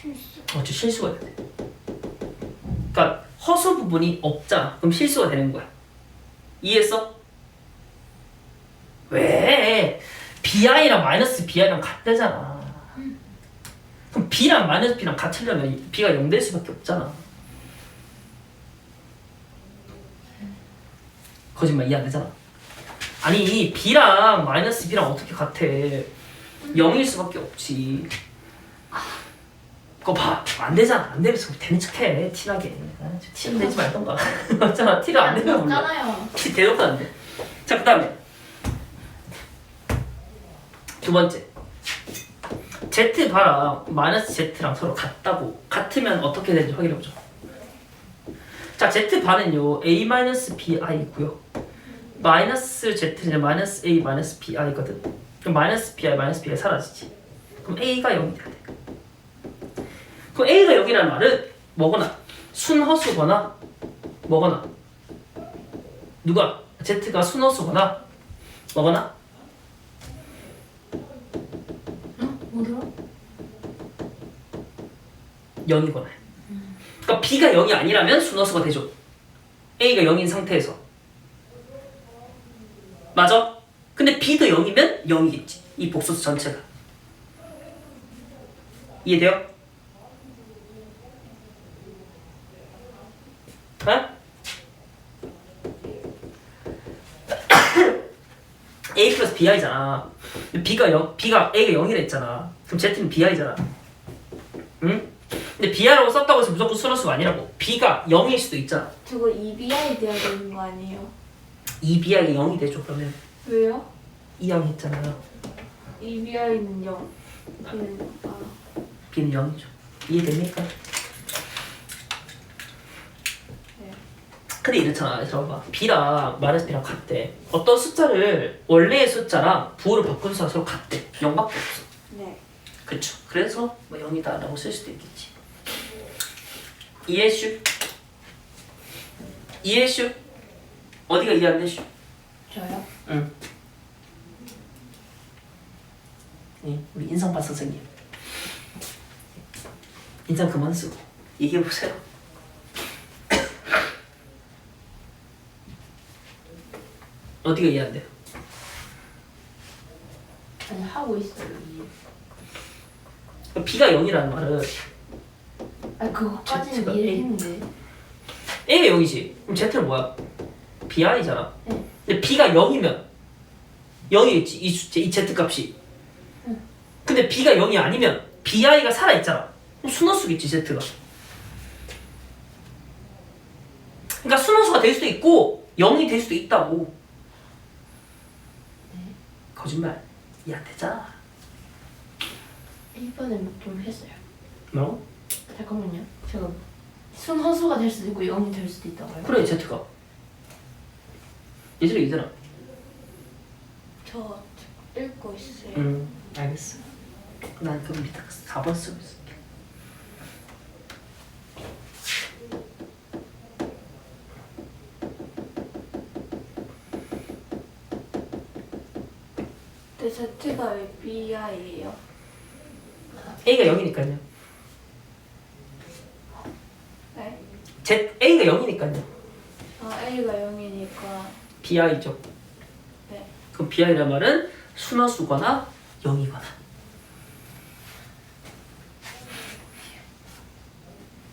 S2: 실수.
S1: 실수가 돼. 그러니까 허수 부분이 없잖아. 그럼 실수가 되는 거야. 이해했어? 왜? BI랑 마이너스 BI랑 같대잖아. 그럼 B랑 마이너스 B랑 같으려면 B가 0 될 수밖에 없잖아. 거짓말 이해 안 되잖아. 아니 B랑 마이너스 B랑 어떻게 같아? 0일 수밖에 없지. 그거 봐. 안 되잖아. 안 되면서 되는 척해. 티나게. 티는 내지 말던가. 맞잖아. 티를 안 내면 몰라.
S2: 없잖아요.
S1: 티 대놓고 안 돼. 자, 그 다음에 두 번째. Z바랑 마이너스 Z랑 서로 같다고. 같으면 어떻게 되는지 확인해보자. 자, Z바는요. A 마이너스 BI고요. 마이너스 Z는 마이너스 A 마이너스 BI거든. 그럼 마이너스 BI 마이너스 BI 사라지지. 그럼 A가 0이 돼야 돼. 그럼 A가 0이라는 말은 뭐거나 순허수거나 뭐거나 누가 Z가 순허수거나 뭐거나
S2: 뭐더라?
S1: 0이거나 그러니까 B가 0이 아니라면 순허수가 되죠. A가 0인 상태에서. 맞아? 근데 B도 0이면 0이겠지. 이 복소수 전체가. 이해돼요? 어? A 플러스 BI잖아. B가 A가 0이라 했잖아. 그럼 Z는 BI잖아. 응? 근데 BI라고 썼다고 해서 무조건 순허수가 아니라고. B가 0일 수도 있잖아.
S3: 저거 EBI 돼야 되는 거 아니에요?
S1: 이 BI가 0이 되죠, 그러면.
S3: 왜요?
S1: 2항 했잖아요.
S3: EBI는 0. B는
S1: B는 0이죠. 이해됩니까?
S3: 네.
S1: 근데 이렇잖아. 들어봐. B랑 마이너스 B랑 같대. 어떤 숫자를 원래의 숫자랑 부호를 바꾼 숫자가 서로 같대. 0밖에 없어.
S3: 네.
S1: 그쵸. 그래서 뭐 0이다 라고 쓸 수도 있겠지. 이해슈? 이해슈? 어디가 이해 안 되슈?
S2: 저요?
S1: 응. 네, 우리 인성파 선생님. 인상 그만 쓰고 얘기해보세요. 어디가 이해 안 돼요?
S2: 아니 하고 있어요.
S1: B가 0이라는 말은
S2: 아니 그거까지는
S1: Z가
S2: 이해했는데.
S1: A가 0이지. 그럼 Z는 뭐야? BI잖아.
S2: 네.
S1: 근데 B가 0이면 0이겠지. 이 숫자, 이 Z 값이.
S2: 응.
S1: 근데 B가 0이 아니면 BI가 살아있잖아. 그럼 순허수겠지, Z가. 그러니까 순허수가 될 수도 있고 0이 될 수도 있다고.
S2: 네.
S1: 거짓말. 이해 안 되잖아.
S2: 1번에 좀 했어요.
S1: 뭐?
S2: 잠깐만요. 제가 순허수가 될 수도 있고 0이 될 수도 있다고요?
S1: 그래, Z가. 예술이 이잖아.
S3: 저 읽고 있어요.
S1: 알겠어. 난 그럼 밑에 4번 쓰고 있을게.
S3: 근데 Z가 왜 BI예요?
S1: A가 0이니까요.
S3: 네?
S1: A가 0이니까요.
S3: 아 A가 0이니까
S1: BI죠.
S3: 네.
S1: 그럼 BI란 말은 순허수거나 0이거나.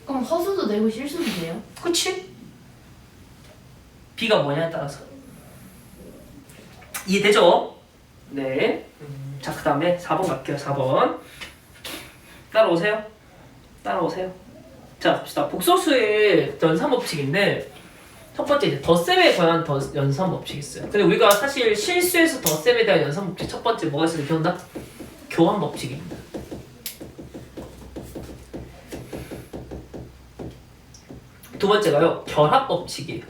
S2: 그럼 허수도 되고 실수도 돼요?
S1: 그치? B가 뭐냐에 따라서. 이해되죠? 네. 자, 그 다음에 4번 갈게요. 4번. 따라오세요. 따라오세요. 자, 봅시다. 복소수의 연산 법칙인데 첫 번째 이제 덧셈에 관한 연산 법칙이 있어요. 근데 우리가 사실 실수에서 덧셈에 대한 연산 법칙 첫 번째 뭐가 있어요? 기억나? 교환 법칙입니다. 두 번째가요. 결합 법칙이에요.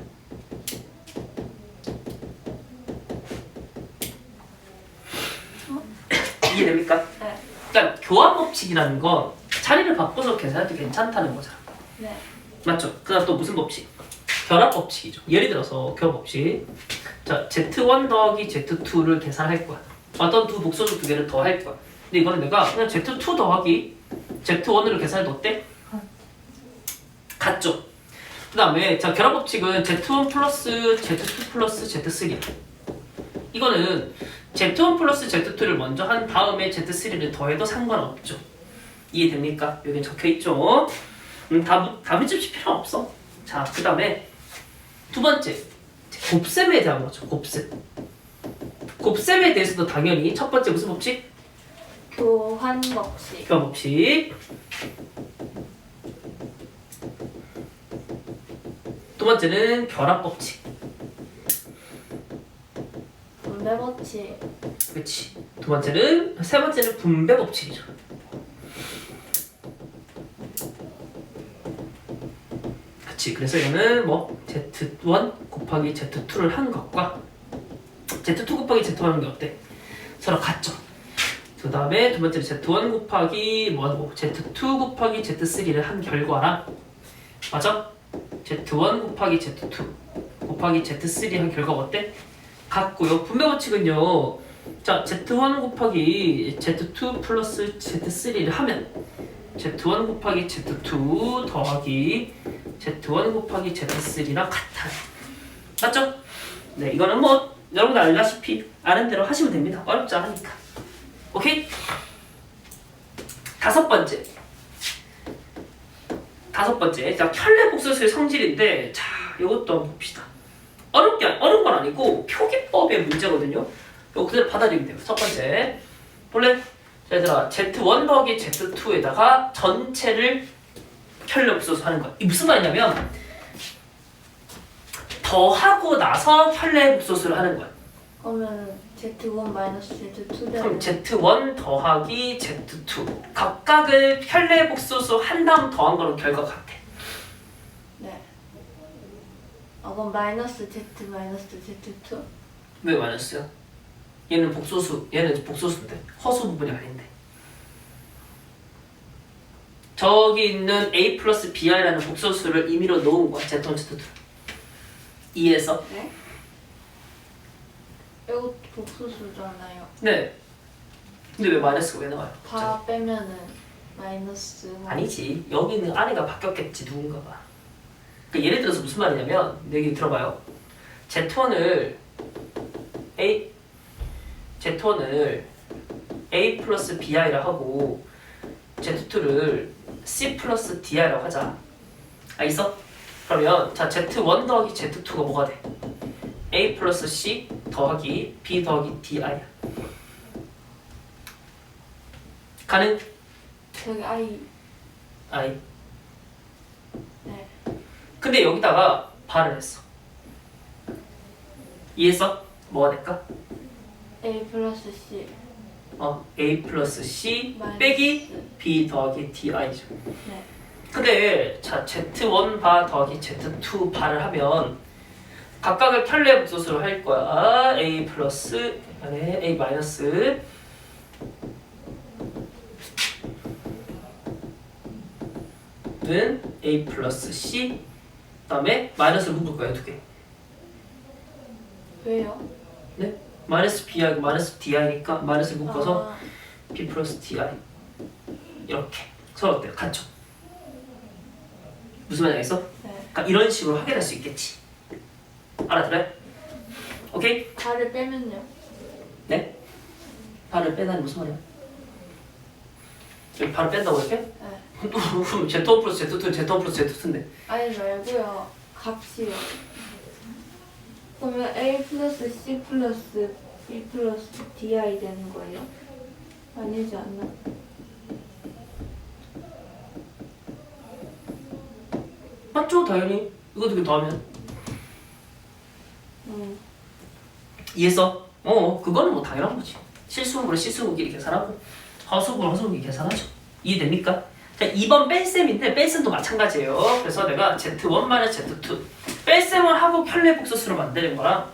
S1: 이해됩니까?
S3: 네.
S1: 그러니까 교환 법칙이라는 건 자리를 바꿔서 계산해도 괜찮다는 거잖아.
S3: 네.
S1: 맞죠? 그다음 또 무슨 법칙? 결합 법칙이죠. 예를 들어서 결합 법칙. 자, Z1 더하기 Z2를 계산할 거야. 어떤 두 복소수 두 개를 더할 거야. 근데 이거는 내가 그냥 Z2 더하기 Z1으로 계산해도 어때? 같죠? 그 다음에 자 결합 법칙은 Z1 플러스 Z2 플러스 Z3. 이거는 Z1 플러스 Z2를 먼저 한 다음에 Z3를 더해도 상관없죠. 이해됩니까? 여기 적혀있죠? 답을 찝실 필요는 없어. 자, 그 다음에 두 번째 곱셈에 대한 거죠. 곱셈. 곱셈에 대해서도 당연히 첫 번째 무슨 법칙?
S3: 교환 법칙.
S1: 교환 법칙. 두 번째는 결합 법칙.
S3: 분배 법칙.
S1: 그렇지. 두 번째는 세 번째는 분배 법칙이죠. 그렇지. 그래서 이거는 뭐 Z1 곱하기 Z2를 한 것과 Z2 곱하기 Z1 하는 게 어때? 서로 같죠. 그 다음에 두 번째는 Z1 곱하기 뭐 Z2 곱하기 Z3를 한 결과랑 맞아? Z1 곱하기 Z2 곱하기 Z3 한 결과가 어때? 같고요. 분배 법칙은요. 자, Z1 곱하기 Z2 플러스 Z3를 하면 Z1 곱하기 Z2 더하기 Z1 곱하기 Z3랑 같아요. 맞죠? 네, 이거는 뭐 여러분들 알다시피 아는 대로 하시면 됩니다. 어렵지 않으니까. 오케이? 다섯 번째. 자, 켤레 복소수의 성질인데, 자, 이것도 한번 봅시다. 어려운 건 아니고 표기법의 문제거든요. 이거 그대로 받아들이면 돼요. 첫 번째. 볼래? 자, 얘들아, Z1 더하기 Z2에다가 전체를 켤레 복소수 하는 거야. 이게 무슨 말이냐면 더하고 나서 켤레 복소수를 하는 거야.
S3: 그러면 Z1 마이너스 Z2
S1: 그럼
S3: 되는
S1: Z1 더하기 Z2 각각을 켤레 복소수 한 다음 더한 거는 결과가 같아.
S3: 네. 그럼 마이너스 Z 마이너스 Z2?
S1: 왜 마이너스야? 얘는 복소수인데 허수 부분이 아닌데. 저기 있는 A 플러스 BI라는 복소수를 임의로 넣은 거야. Z1, Z2 이해해서?
S3: 네. 이것도 복수수잖아요.
S1: 네. 근데 왜 마이너스가 왜 나와요?
S3: 다 빼면은 마이너스.
S1: 아니지. 여기는 안에가 바뀌었겠지 누군가가. 그러니까 예를 들어서 무슨 말이냐면 여기 들어봐요. Z1을 A 플러스 BI라 하고 Z2를 C 플러스 DI라고 하자. 알겠어? 그러면 자 Z1 더하기 Z2가 뭐가 돼? A 플러스 C 더하기 B 더하기 DI야. 가능?
S3: 저기 I.
S1: 아이.
S3: 네.
S1: 근데 여기다가 발을 했어. 이해했어? 뭐가 될까?
S3: A 플러스 C.
S1: A 플러스 C
S3: 마이너스.
S1: 빼기 B 더하기 DI죠.
S3: 네.
S1: 근데 자 Z1 바 더하기 Z2 바를 하면 각각을 켤레 복소수로 할 거야. A 플러스 아니 A 마이너스 는 A 플러스 C 그다음에 마이너스를 묶을 거야 두 개.
S3: 왜요?
S1: 네? 마이너스 B하고 마이너스 DI니까 마이너스를 묶어서
S3: 아,
S1: B 플러스 DI 이렇게 서로 어때요? 같죠? 무슨 말이 있어?
S3: 네.
S1: 그러니까 이런 식으로 확인할 수 있겠지. 알아들어요? 오케이?
S3: 발을 빼면요.
S1: 네? 발을 빼다니 무슨 말이야? 여기 발을 뺀다고 이렇게?
S3: 네.
S1: 그럼 Z1 플러스 Z2는 Z1 플러스 Z2인데
S3: 아니 말고요. 값이요. 그러면 A 플러스 C 플러스 B 플러스 DI 되는 거예요? 아니지 않나?
S1: 맞죠? 당연히 이거 두 개 더하면
S3: 응.
S1: 이해했어? 그거는 뭐 당연한 거지. 실수분을 실수분끼리 계산하고 허수분을 허수분끼리 계산하죠. 이해됩니까? 자, 2번 뺄셈인데 뺄셈도 마찬가지예요. 그래서 내가 Z1 마이너스 Z2 뺄셈을 하고 켤레 복소수를 만드는 거랑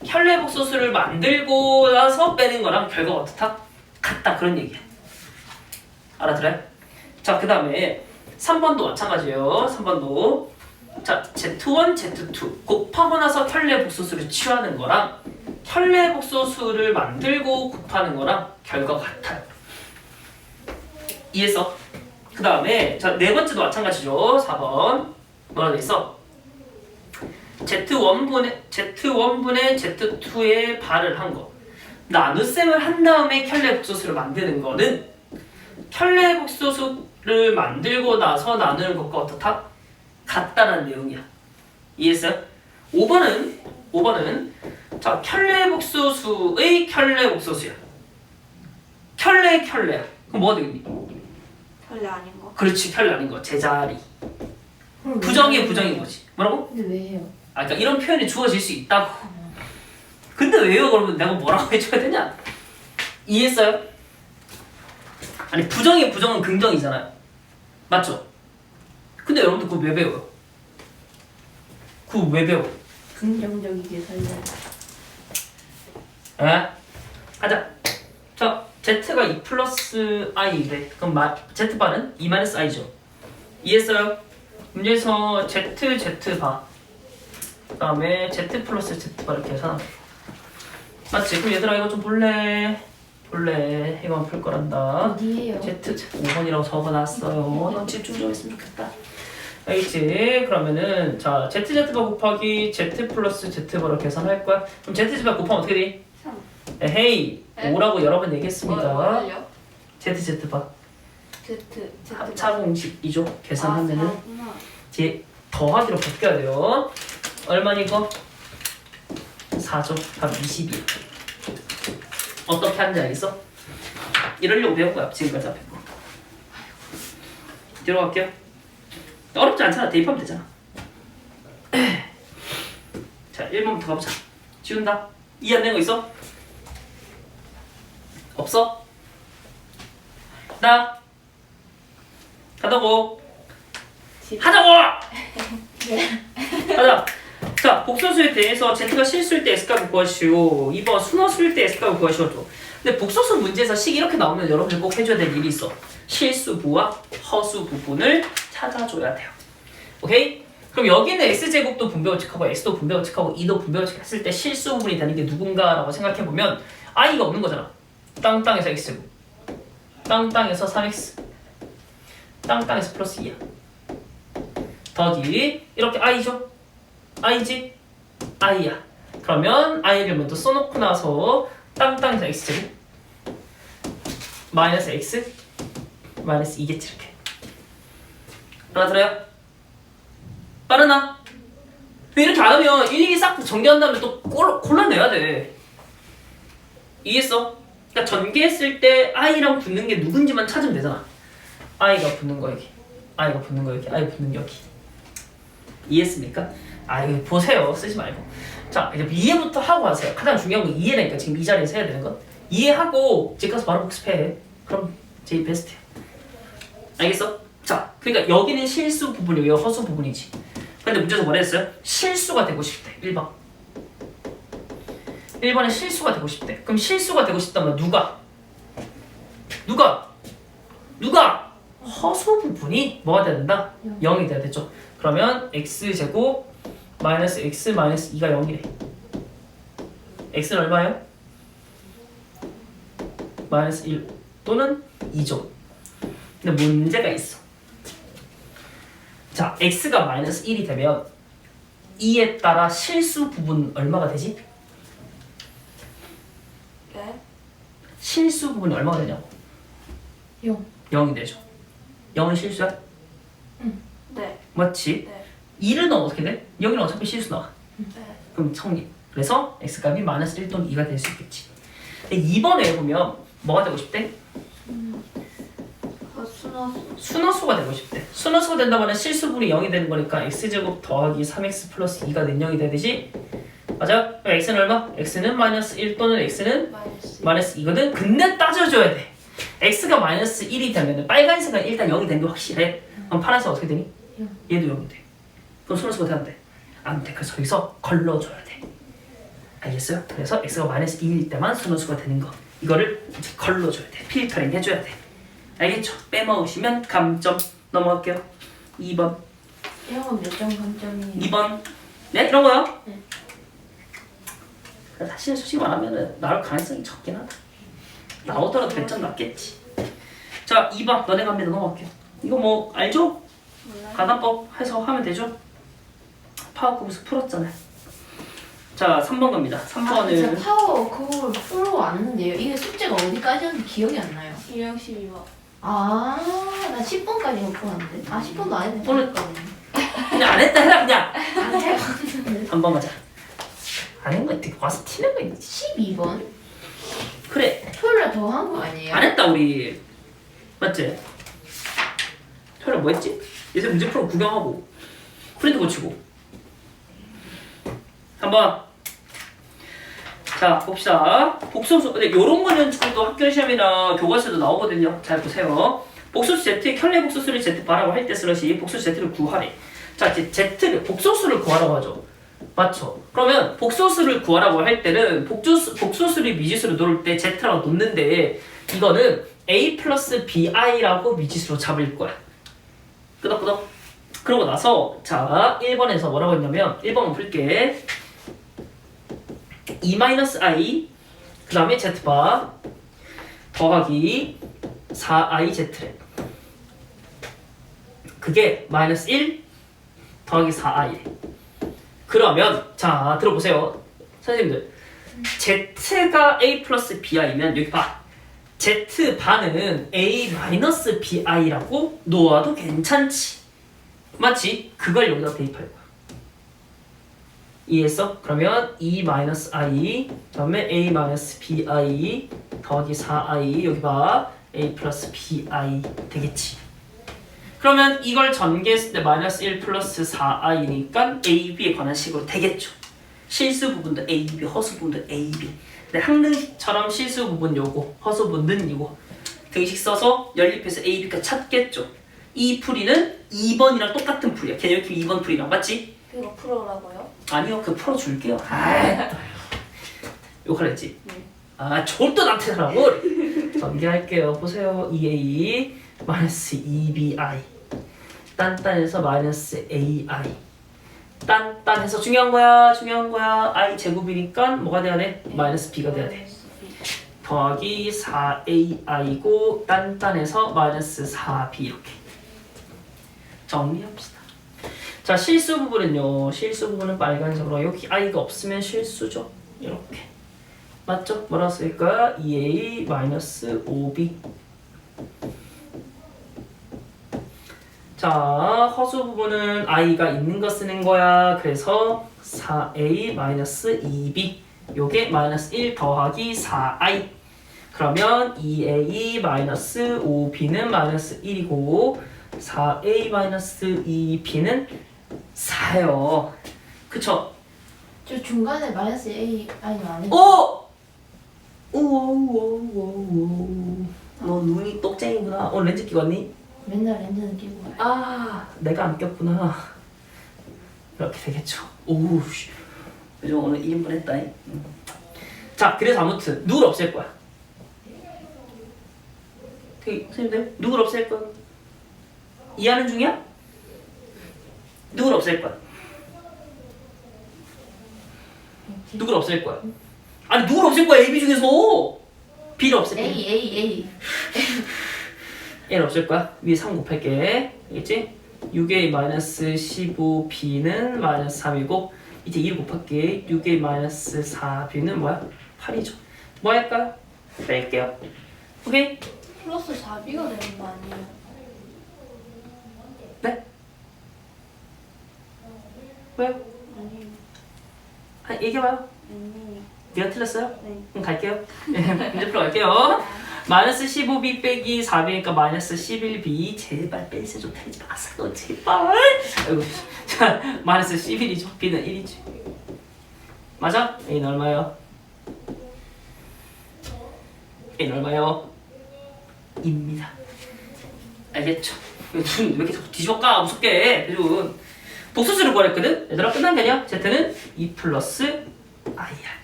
S1: 켤레 복소수를 만들고 나서 빼는 거랑 결과가 어떻다? 같다 그런 얘기야. 알아들어요? 자, 그 다음에 3번도 마찬가지예요. 3번도 자 Z1, Z2 곱하고 나서 켤레 복소수를 취하는 거랑 켤레 복소수를 만들고 곱하는 거랑 결과가 같아요. 이해했어? 그 다음에 자 네 번째도 마찬가지죠. 4번 뭐라 돼 있어? Z1분의 Z2의 발을 한 거. 나눗셈을 한 다음에 켤레 복소수를 만드는 거는 켤레 복소수를 만들고 나서 나누는 것과 어떻다? 같다는 내용이야. 이해했어요? 5번은 자 켤레 복소수의 켤레 복소수야. 켤레야. 그럼 뭐가 되겠니?
S3: 별로 아닌 거.
S1: 그렇지, 켤레 아닌 거. 제자리.
S2: 그럼
S1: 부정이
S2: 왜
S1: 부정인 거지. 뭐라고?
S2: 근데 왜 해요?
S1: 그러니까 이런 표현이 주어질 수 있다고. 근데 왜요? 그러면 내가 뭐라고 해줘야 되냐? 이해했어요? 아니 부정의 부정은 긍정이잖아요. 맞죠? 근데 여러분들 그거 왜 배워요? 그거 왜 배워?
S2: 긍정적이게 살려야
S1: 에? 가자. 자, Z가 2 플러스 I래. 그럼 Z바는 2 마이너스 I죠. 이해했어요? 문제에서 Z바 그 다음에 Z 플러스 Z바를 계산하면 맞지? 그럼 얘들아 이거 좀 볼래? 원래 이건 풀 거란다.
S2: 어디에요?
S1: Z 5번이라고 적어놨어요. 넌 집중 좀 했으면 좋겠다. 알겠지? 그러면은 자 ZZ바 곱하기 Z 플러스 Z바로 계산할 거야. 그럼 ZZ바 곱하면 어떻게 돼?
S3: 3.
S1: 에헤이
S3: 네?
S1: 5라고 여러 번 얘기했습니다.
S3: 뭘요?
S1: ZZ바
S3: Z
S1: 합차 공식이죠. 계산하면은
S3: 아, 4구나.
S1: 이제 더하기로 바뀌어야 돼요. 얼마니 이거? 4죠. 답 22. 어떻게 하는지 알겠어? 이러려고 배운 거야. 지금까지 앞에 거. 뒤로 갈게요. 어렵지 않잖아. 대입하면 되잖아. 자, 1번부터 가보자. 지운다. 이해 안 되는 거 있어? 없어? 나 가자고. 하자고! 하자. 자, 복소수에 대해서 Z가 실수일 때 X값을 구하시오. 2번 순허수일 때 X값을 구하시오. 근데 복소수 문제에서 식 이렇게 나오면 여러분들 꼭 해줘야 될 일이 있어. 실수부와 허수 부분을 찾아줘야 돼요. 오케이? 그럼 여기는 X제곱도 분배원칙하고 X도 분배원칙하고 2도 분배원칙 했을 때 실수 부분이 되는 게 누군가라고 생각해보면 I가 없는 거잖아. 땅땅에서 X제곱, 땅땅에서 3X, 땅땅에서 플러스 2야. 더하기 이렇게 I죠? I지? I야. 그러면 I를 먼저 써놓고 나서 땅땅에서 X제곱 마이너스 X 마이너스 2겠지 이렇게. 알아들어요? 빠르나? 이렇게 안 하면 일일이 싹 전개한 다음에 또 골라내야 돼. 이해했어? 그러니까 전개했을 때 I랑 붙는 게 누군지만 찾으면 되잖아. I가 붙는 거 여기, I가 붙는 거 여기, I 붙는 게 여기. 이해했습니까? 이거 보세요. 쓰지 말고. 자, 이제 이해부터 하고 하세요. 가장 중요한 건 이해라니까. 지금 이 자리에서 해야 되는 건. 이해하고 집 가서 바로 복습해. 그럼 제일 베스트야. 알겠어? 자, 그러니까 여기는 실수 부분이고 여기 허수 부분이지. 근데 문제에서 뭐라 했어요? 실수가 되고 싶대. 1번. 1번에 실수가 되고 싶대. 그럼 실수가 되고 싶다면 누가? 허수 부분이 뭐가 돼야 된다? 0이 돼야 되죠. 그러면 x제곱 마이너스 x 마이너스 2가 0이래. x는 얼마예요? 마이너스 1 또는 2죠. 근데 문제가 있어. 자, x가 마이너스 1이 되면 2에 따라 실수 부분 얼마가 되지?
S3: 네.
S1: 실수 부분이 얼마가 되냐고.
S2: 0.
S1: 0이 되죠. 0은 실수야?
S3: 네.
S1: 맞지?
S3: 네.
S1: 1은 어떻게 돼? 여기는 어차피 실수 나와.
S3: 네.
S1: 그럼 성립. 그래서 x값이 마이너스 1 또는 2가 될 수 있겠지. 2번에 보면 뭐가 되고 싶대?
S3: 순허수.
S1: 순허수가 되고 싶대. 순허수가 된다고 하면 실수분이 0이 되는 거니까 x제곱 더하기 3x 플러스 2가 는 0이 돼야 되지? 맞아? 그럼 x는 얼마? x는 마이너스 1 또는 x는 마이너스 2거든? 근데 따져줘야 돼. x가 마이너스 1이 되면 빨간색은 일단 0이 된 게 확실해. 그럼 파란색 어떻게 되니? 얘도 0이 돼. 그럼 순허수가 돼야 돼? 안 돼. 그래서 여기서 걸러줘야 돼. 알겠어요? 그래서 x가 마이너스 2일 때만 순허수가 되는 거. 이거를 이제 걸러줘야 돼. 필터링 해줘야 돼. 알겠죠? 빼먹으시면 감점. 넘어갈게요. 2번.
S2: 이런 건 몇 점 감점이에요?
S1: 2번. 네? 이런 거요?
S2: 네.
S1: 사실 솔직히 말하면 나올 가능성이 적긴 하다. 나오더라도 100점 낮겠지. 자, 2번. 너네 갑니다. 넘어갈게요. 이거 뭐 알죠?
S3: 몰라요.
S1: 가담법 해서 하면 되죠? 파워컵에서 풀었잖아요. 자, 3번 갑니다.
S2: 제가
S1: 3번은
S2: 파워 그걸 풀어 왔는데요. 이게 숙제가 어디까지였는지 기억이 안 나요.
S3: 212번.
S2: 나 10번까지 못 풀었는데. 10번도 안 했네.
S1: 오늘 그냥 안 했다 해라 그냥.
S2: 안 해봤는데.
S1: 3번 가자. 안 한 거 어떻게 와서 티는 거 있지?
S2: 12번?
S1: 그래.
S2: 토요일에 더 한 거 아니에요?
S1: 안 했다 우리. 맞지? 토요일에 뭐 했지? 예세 문제 풀어 구경하고 프린트 고치고. 3번. 자, 봅시다. 복소수. 근데 요런 거는 또 학교 시험이나 교과서에도 나오거든요. 잘 보세요. 복소수 Z의 켤레 복소수를 Z바라고 할 때 슬러시 복소수 Z를 구하래. 자, 이제 Z를 복소수를 구하라고 하죠. 맞죠? 그러면 복소수를 구하라고 할 때는 복소수를 미지수로 놓을 때 Z라고 놓는데 이거는 A 플러스 BI라고 미지수로 잡을 거야. 끄덕끄덕. 그러고 나서 자 1번에서 뭐라고 했냐면 1번만 풀게. 2-i 그 다음에 z바 더하기 4iZ래. 그게 마이너스 1 더하기 4i. 그러면 자 들어보세요 선생님들. z가 a 플러스 bi면 여기 봐. z반은 a 마이너스 bi라고 놓아도 괜찮지. 맞지? 그걸 여기다 대입할 거야. 이해했어? 그러면 2 마이너스 i 그다음에 a 마이너스 bi 더하기 4i 여기 봐. a 플러스 bi 되겠지. 그러면 이걸 전개했을 때 마이너스 1 플러스 4i니까 a, b에 관한 식으로 되겠죠. 실수 부분도 a, b, 허수 부분도 a, b. 근데 항등식처럼 실수 부분 요거, 허수 부분은 이거. 등식 써서 연립해서 a, b가 찾겠죠. 이 풀이는 2번이랑 똑같은 풀이야. 개념 2번 풀이랑 맞지?
S3: 그거 풀어라고요?
S1: 아니요, 그 풀어줄게요. 아, 욕을 했지?
S3: 네.
S1: 아, 졸도 나태라고. 전개할게요. 보세요. 2a 마이너스 2bi 딴딴해서 마이너스 ai 딴딴해서 중요한 거야. i 제곱이니까 뭐가 돼야 돼? 마이너스 b가 돼야 돼. 더하기 4ai고 딴딴해서 마이너스 4b 이렇게 정리합시다. 자, 실수 부분은요. 실수 부분은 빨간색으로 여기 i가 없으면 실수죠. 이렇게 맞죠? 뭐라고 쓸까? 2a 마이너스 5b. 자, 허수 부분은 i가 있는 거 쓰는 거야. 그래서 4a 마이너스 2b 요게 마이너스 1 더하기 4i. 그러면 2a 마이너스 5b는 마이너스 1이고 4a 마이너스 2b는 4요. 그쵸?
S2: 저 중간에 마이너스 a 아니면 안 해?
S1: 오! 오오오오오. 너 눈이 똑쟁이구나. 오늘 렌즈 끼고 왔니?
S2: 맨날 렌즈는 끼고 와요.
S1: 아, 내가 안 꼈구나. 이렇게 되겠죠. 오우, 씨. 요즘 오늘 1인분 했다. 자, 그래서 아무튼 누굴 없앨 거야? 선생님들, 누굴 없앨 거야? 이해하는 중이야? 누굴 없앨 거야? 누굴 없앨 거야? 아니, 누굴 없앨 거야? A, B 중에서 B를 없앨 거야.
S2: A
S1: 얘는 없을 거야. 위에 3 곱할게. 알겠지? 6a 마이너스 15b는 마이너스 3이고 이제 2를 곱할게. 6a 마이너스 4b는 뭐야? 8이죠. 뭐 할까요? 뺄게요. 오케이?
S3: 플러스 4b가 되는 거 아니에요?
S1: 네? 왜요?
S3: 아니에요.
S1: 아, 얘기해봐요.
S3: 아니에요.
S1: 네가 틀렸어요?
S3: 네.
S1: 그럼 갈게요. 문제 풀어 갈게요. 마이너스 15b 빼기 4b니까 마이너스 11b. 제발 뺄세 좀 되지 마세요. 제발. 아이고. 자, 마이너스 11이죠. b는 1이지. 맞아? a는 얼마예요? a는 얼마예요? 입니다. 알겠죠? 왜 이렇게 자꾸 뒤집어 까? 무섭게. 대준. 복수수를 구하랬거든? 얘들아 끝난 게 아니야? z는 2 플러스 i야.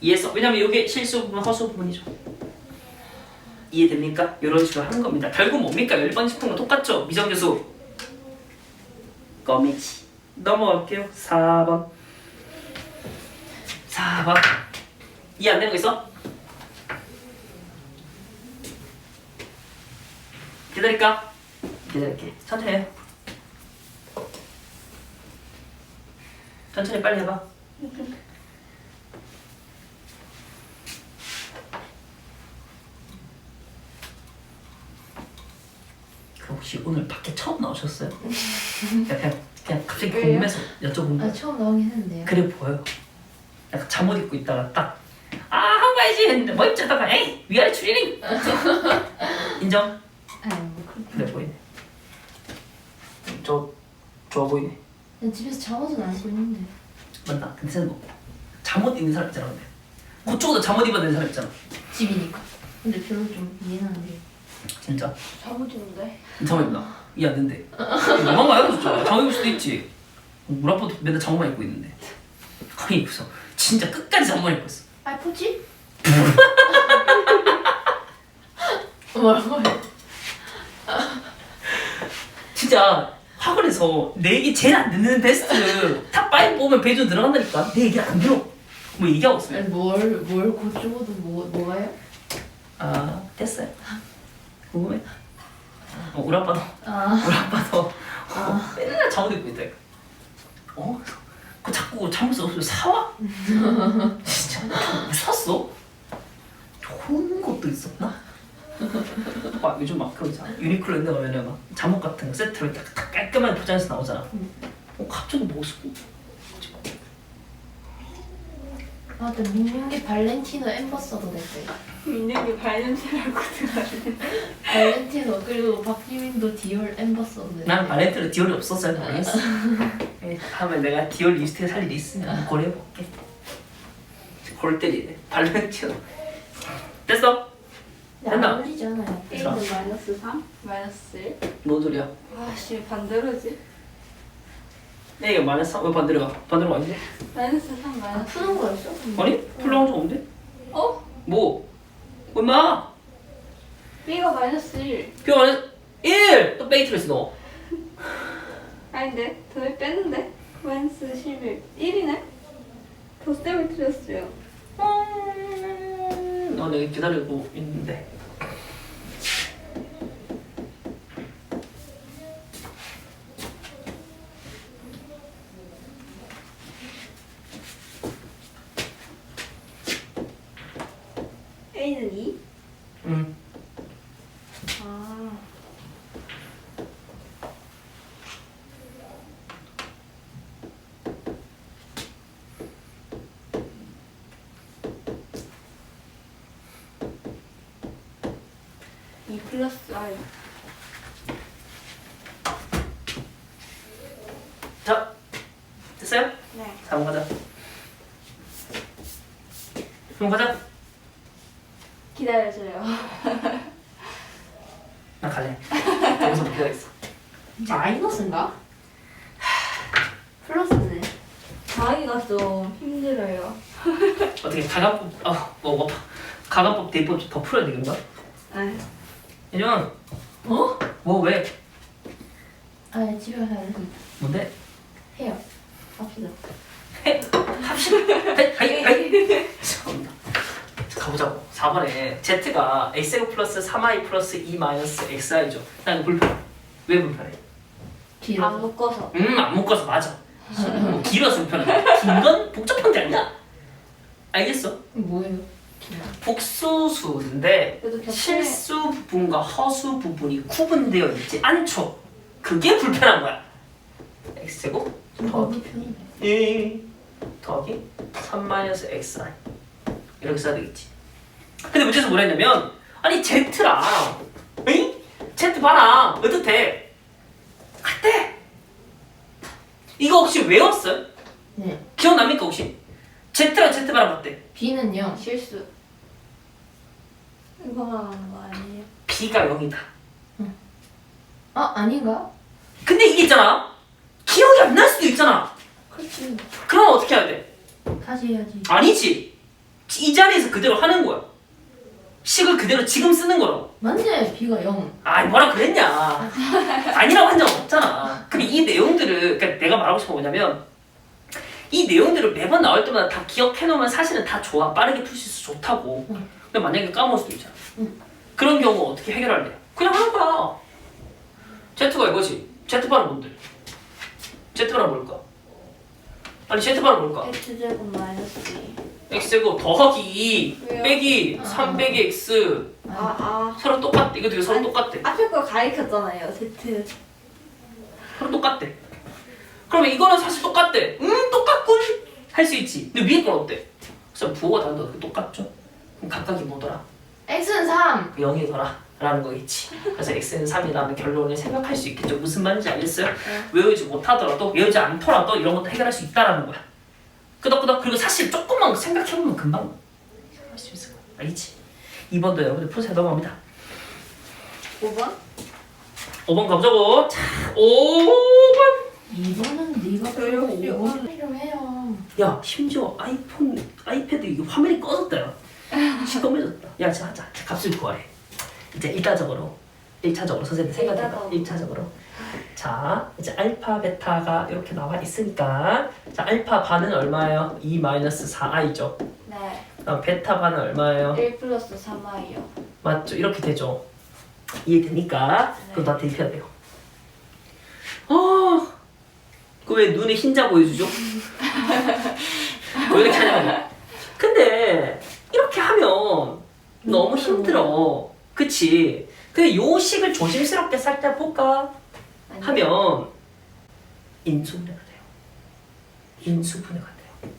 S1: 이해했어? 왜냐면 이게 실수 부분, 허수 부분이죠. 이해됩니까? 이런 식으로 하는 겁니다. 결국 뭡니까? 1번 짚은 거 똑같죠? 미정계수. 껌이지. 넘어갈게요. 4번. 4번. 이해 안 되는 거 있어? 기다릴까? 기다릴게. 천천히 해. 천천히 빨리 해봐. 혹시 오늘 밖에 처음 나오셨어요? 그냥 갑자기
S2: 왜요?
S1: 궁금해서 여쭤본
S2: 아
S1: 거예요.
S2: 처음 나오긴 했는데요.
S1: 그래 보여요. 약간 잠옷 입고 있다가 딱 하고 가야지 했는데 뭐 입지 않다가 에이 위아래 추리닝 인정?
S2: 아니 뭐 그렇게.
S1: 그래 보이네. 좋아 보이네.
S2: 난 집에서 잠옷은 안 입고 있는데.
S1: 맞나? 근데 뭐 잠옷 입는 사람 있잖아. 근데 그쪽도 잠옷 입어야 되는 사람 있잖아.
S2: 집이니까. 근데 별로 좀 이해는 안 돼.
S1: 진짜
S3: 잠옷 입는데?
S1: 잠옷 입나? 이해 안 된대. 너무한가요? 진짜 잠옷 입을 수도 있지. 우리 아빠도 맨날 잠옷만 입고 있는데 거의 입고서 진짜 끝까지 잠옷만 입고 있어.
S2: 아 포치? 뭐라고 해?
S1: 진짜 학원에서 내 얘기 제일 안 듣는 베스트 탑5 보면 배준 들어간다니까. 내 얘기 안 들어. 뭐 얘기하고 있어요.
S2: 아니 뭘 고추고도 뭐가요?
S1: 아 됐어요. 궁금해? 우리 아빠도
S2: 아,
S1: 우리 아빠도 맨날 잠옷 입고 있다. 그 자꾸 잠옷 없으면 사와? 진짜 왜 샀어? 좋은 것도 있었나? 막 요즘 막 그런 거 있잖아. 유니클로 있는 데 가면은 막 잠옷 같은 거 세트로 이렇게 깔끔하게 포장해서 나오잖아. 갑자기 뭐 쓰고?
S2: 아, 근데 민민기 발렌티노 엠버서더 됐어요.
S3: 민혁이 발냄새라고 들었는데.
S2: 발렌티노 그리고 박지민도 디올 엠버서더 됐어요.
S1: 나는 발렌티노 디올이 없었어요. 모르겠어. 다음에 내가 디올 립스틱 살 일이 있으면 고려해볼게. 골 때리네. 발렌티노. 됐어? 됐나?
S2: 안 어울리잖아요.
S3: A는 마이너스 3, 마이너스 1.
S1: 뭔 소리야?
S3: 아씨 반대로지.
S1: 이게 마이너스 3? 왜 반대로 가? 반대로 가 있는데?
S3: 마이너스 3,
S2: 아,
S3: 마이너스
S2: 푸는 거였어?
S1: 아니? 풀러온 적 없는데?
S3: 어?
S1: 뭐? 얼마?
S3: B가 마이너스 1.
S1: 표 마이너스 1! 또 베이트를 했어 너.
S3: 아닌데? 더 뺐는데? 마이너스 11. 1이네? 더 쌤을 틀렸어요.
S1: 너 내가 기다리고 있는데.
S3: A는 2?
S1: 응.
S3: 아. 이 플러스 I.
S1: 자, 됐어요?
S3: 네.
S1: 4번 가자. 그럼 가자.
S3: 기다려줘요.
S1: 나 갈래. 여기서 못 기다리겠어.
S2: 마이너스인가? 플러스네.
S3: 가기가 좀 힘들어요.
S1: 어떻게 가간법, 뭐 가간법 대입법 더 풀어야 되겠나?
S3: 네.
S1: 예전
S2: 어?
S1: 뭐 왜?
S2: 아, 집에 가야 돼.
S1: 뭔데?
S2: 해요. 합시다.
S1: 하이. 죄송합니다. 가보자고. 4번에 Z가 X제곱 플러스 3i 플러스 2 마이너스 XI죠. 난 불편해. 왜 불편해?
S3: 안 묶어서.
S1: 안 묶어서 맞아. 뭐 길어서 불편해. 긴 건 복잡한 게 아니야. 알겠어?
S2: 뭐예요?
S1: 복소수인데
S3: 그래도 겹치네.
S1: 실수 부분과 허수 부분이 구분되어 있지 않죠. 그게 불편한 거야. X제곱 더하기
S2: 편이네.
S1: 1 더하기 3 마이너스 xi 이렇게 써야 되겠지. 근데 문제에서 뭐라 했냐면 아니 Z랑 응? Z바랑 어떻대? 같대. 이거 혹시 외웠어요?
S2: 네.
S1: 기억납니까 혹시? Z랑 Z바랑 같대.
S2: B는요.
S3: 실수. 이거 말하는 거 아니에요?
S1: B가 0이다.
S2: 아, 아닌가?
S1: 근데 이게 있잖아. 기억이 안 날 수도 있잖아.
S2: 그렇지.
S1: 그럼 어떻게 해야 돼?
S2: 다시 해야지.
S1: 아니지. 이 자리에서 그대로 하는 거야. 식을 그대로 지금 쓰는 거라고.
S2: 맞네. B가 0.
S1: 아이 뭐라 그랬냐. 아니라고 한 적 없잖아. 근데 이 내용들을 그러니까 내가 말하고 싶은 건 뭐냐면 이 내용들을 매번 나올 때마다 다 기억해 놓으면 사실은 다 좋아. 빠르게 풀 수 있어 좋다고. 근데 만약에 까먹을 수도 있잖아. 그런 경우 어떻게 해결할래? 그냥 하는 거야. Z가 이거지. Z바는 뭔데? Z바는 뭘까? 아니 Z바는 뭘까?
S3: X제곱 마이너스 B.
S1: X제곱 더하기 2
S3: 왜요?
S1: 빼기 3 빼기 X 서로 똑같대. 이거 되게 서로
S3: 아니,
S1: 똑같대.
S3: 앞에 거 가리켰잖아요. Z.
S1: 서로 똑같대. 그러면 이거는 사실 똑같대. 똑같군 할 수 있지. 근데 위에 건 어때? 그래서 부호가 다른데 똑같죠? 그럼 각각이 뭐더라?
S2: X는 3.
S1: 0이더라 라는 거겠지. 그래서 X는 3이라는 결론을 생각할 수 있겠죠. 무슨 말인지 알겠어요? 외우지 못하더라도 외우지 않더라도 이런 것도 해결할 수 있다라는 거야. 끄덕끄덕. 그리고 사실 조금만 생각해보면 금방 할 수 있을 거야. 알겠지? 2번도 여러분들 푸세요. 넘어갑니다.
S3: 5번?
S1: 5번 가보자고. 자, 5번.
S2: 2번은 네가
S3: 저요?
S2: 풀고 5번을 좀 해요.
S1: 야, 심지어 아이패드 이거 화면이 꺼졌다. 야. 시꺼매졌다. 야, 자, 값을 구하래. 이제 1차적으로 선생님 생각해봐. 1차적으로. 자, 이제 알파, 베타가 이렇게 나와 있으니까 자, 알파 반은 얼마예요? 2 마이너스 4i죠.
S3: 네.
S1: 베타 반은 얼마예요?
S3: 1 플러스 3i요.
S1: 맞죠? 이렇게 되죠. 이해되니까 그럼 다 대입해야 돼요. 그 왜 눈에 흰자 보여주죠? 왜 이렇게 하냐고. 근데 이렇게 하면 너무 힘들어. 그치? 근데 요 식을 조심스럽게 살짝 볼까? 하면 인수분해가 돼요. 인수분해가 돼요.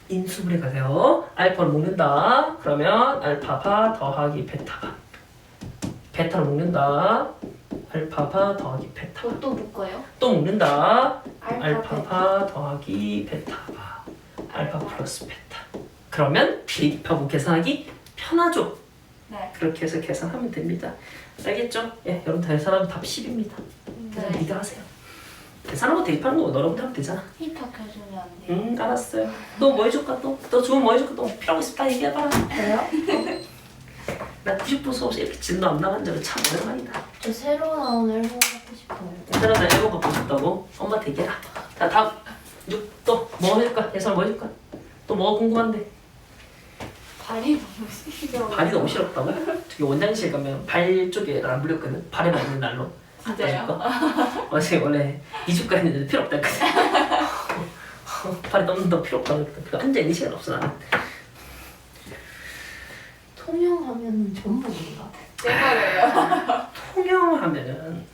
S1: 인수분해가 돼요. 알파를 묶는다. 그러면 알파바 더하기 베타바. 베타를 묶는다. 알파바 더하기 베타바.
S2: 또 볼까요?
S1: 또 묶는다.
S3: 알파,
S1: 알파바 더하기 베타바. 알파 플러스 베타. 그러면 대입하고 계산하기 편하죠.
S3: 네.
S1: 그렇게 해서 계산하면 됩니다. 알겠죠? 예, 여러분 계산하면 답 10입니다. 계산
S3: 네.
S1: 네가 하세요. 계산하고 대입하는 거 너라부터 하면 되잖아.
S3: 히터 켜주면 안 돼요?
S1: 알았어요. 또 뭐 해줄까 또? 너 주면 뭐 해줄까 또? 필요하고 싶다 얘기해봐라. 그래요? 나 90분 수업 이렇게 진도 안 나간 적은 참 오랜만이다.
S2: 저 새로 나온 앨범 갖고 싶어요.
S1: 새로운 앨범 갖고 싶다고? 엄마 대기해라. 자 다음 6 또 뭐 해줄까? 예산 뭐 해줄까? 또 뭐가 궁금한데?
S3: 발이 너무 시려워.
S1: 발이 너무 시렵다고? 저기 원장실 가면 발 쪽에 안 불렸거든? 발에만 있는 날로.
S3: 진짜요?
S1: 어제 원래 2주까지 했는데 필요 없다 했거든. 발에 넣는 거 필요 없다고 했거든. 그 앉아있는 시간 없어 나는.
S2: 통영하면 전북인가?
S3: 내 말이에요.
S1: 통영하면은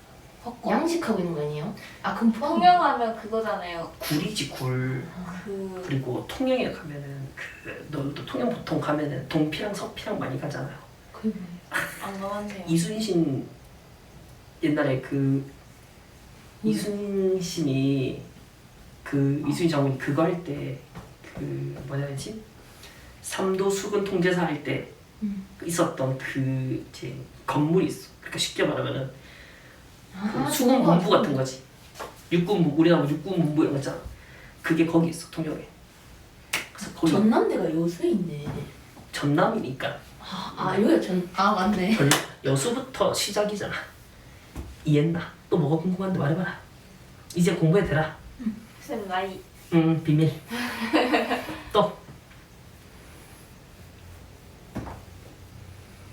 S2: 양식하고 있는 거 아니에요? 아 그럼 포항.
S3: 통영하면 그거잖아요.
S1: 굴이지 굴.
S3: 그
S1: 그리고 통영에 가면은 그 너도 통영 보통 가면은 동피랑 서피랑 많이 가잖아요.
S2: 그게 뭐예요?
S3: 안 가봤네요.
S1: 이순신 옛날에 그 이순신이 그 이순신 장군이 그거 할 때 그 뭐냐 했지? 삼도 수군 통제사 할 때 있었던 그 이제 건물이 있어. 그러니까 쉽게 말하면은 그 수군 본부 같은 거지. 육군부 우리나라 뭐 육군본부 이런 거 있잖아. 그게 거기 있어 통영에. 그래서 거기
S2: 전남대가 여수에 있네.
S1: 전남이니까
S2: 여기가 아 맞네.
S1: 여수부터 시작이잖아. 이해했나? 또 뭐가 궁금한데 말해봐라. 이제 공부해대라.
S3: 쌤 나이
S1: 비밀. 또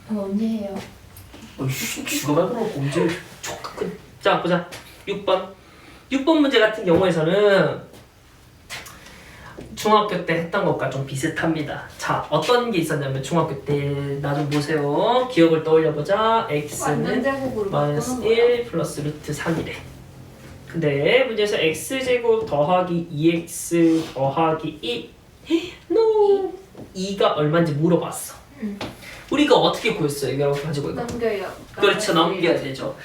S2: 언제 해요?
S1: 죽어가고 언제 촉. 자 보자. 6번. 6번 문제 같은 경우에서는 중학교 때 했던 것과 좀 비슷합니다. 자 어떤 게 있었냐면 중학교 때 나 좀 보세요. 기억을 떠올려보자.
S3: 완전
S1: x는
S3: 제곱으로
S1: 마이너스
S3: 바꾸는 거예요.
S1: 1 플러스 루트 3이래. 근데 문제에서 x제곱 더하기 2x 더하기 2 no 2가 얼마인지 물어봤어. 우리가 어떻게 구했어요? 이거 가지고 이거.
S3: 넘겨요.
S1: 그렇죠. 넘겨야 되죠.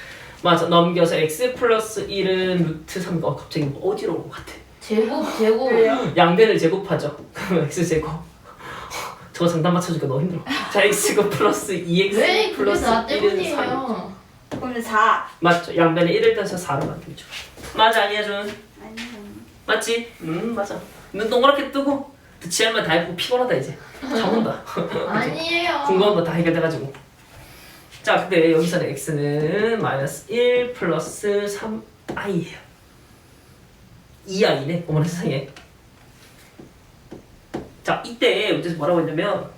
S1: 맞아. 넘겨서 x 플러스 1은 루트 3. 갑자기 뭐 어지러운 것 같아.
S2: 제곱.
S3: 왜요?
S1: 양변을 제곱하죠. 그럼 x제곱. 저거 정답 맞춰주기가 너무 힘들어. 자 x가 플러스 2x
S2: 왜 그게
S1: 플러스
S2: 나
S1: 1은 3.
S2: 때문이에요?
S3: 그럼 4.
S1: 맞죠. 양변에 1을 더해서 4로 만들죠. 맞아 아니야 준?
S3: 아니요.
S1: 맞지? 맞아. 눈 동그랗게 뜨고 지할 말 다 해보고 피곤하다 이제. 잠온다.
S2: 아니에요.
S1: 궁금한 거 다 해결돼가지고. 자 근데 여기서는 x는 마이너스 1 플러스 3i예요. 2i네. 어머나 세상에. 자 이때 문제에서 뭐라고 했냐면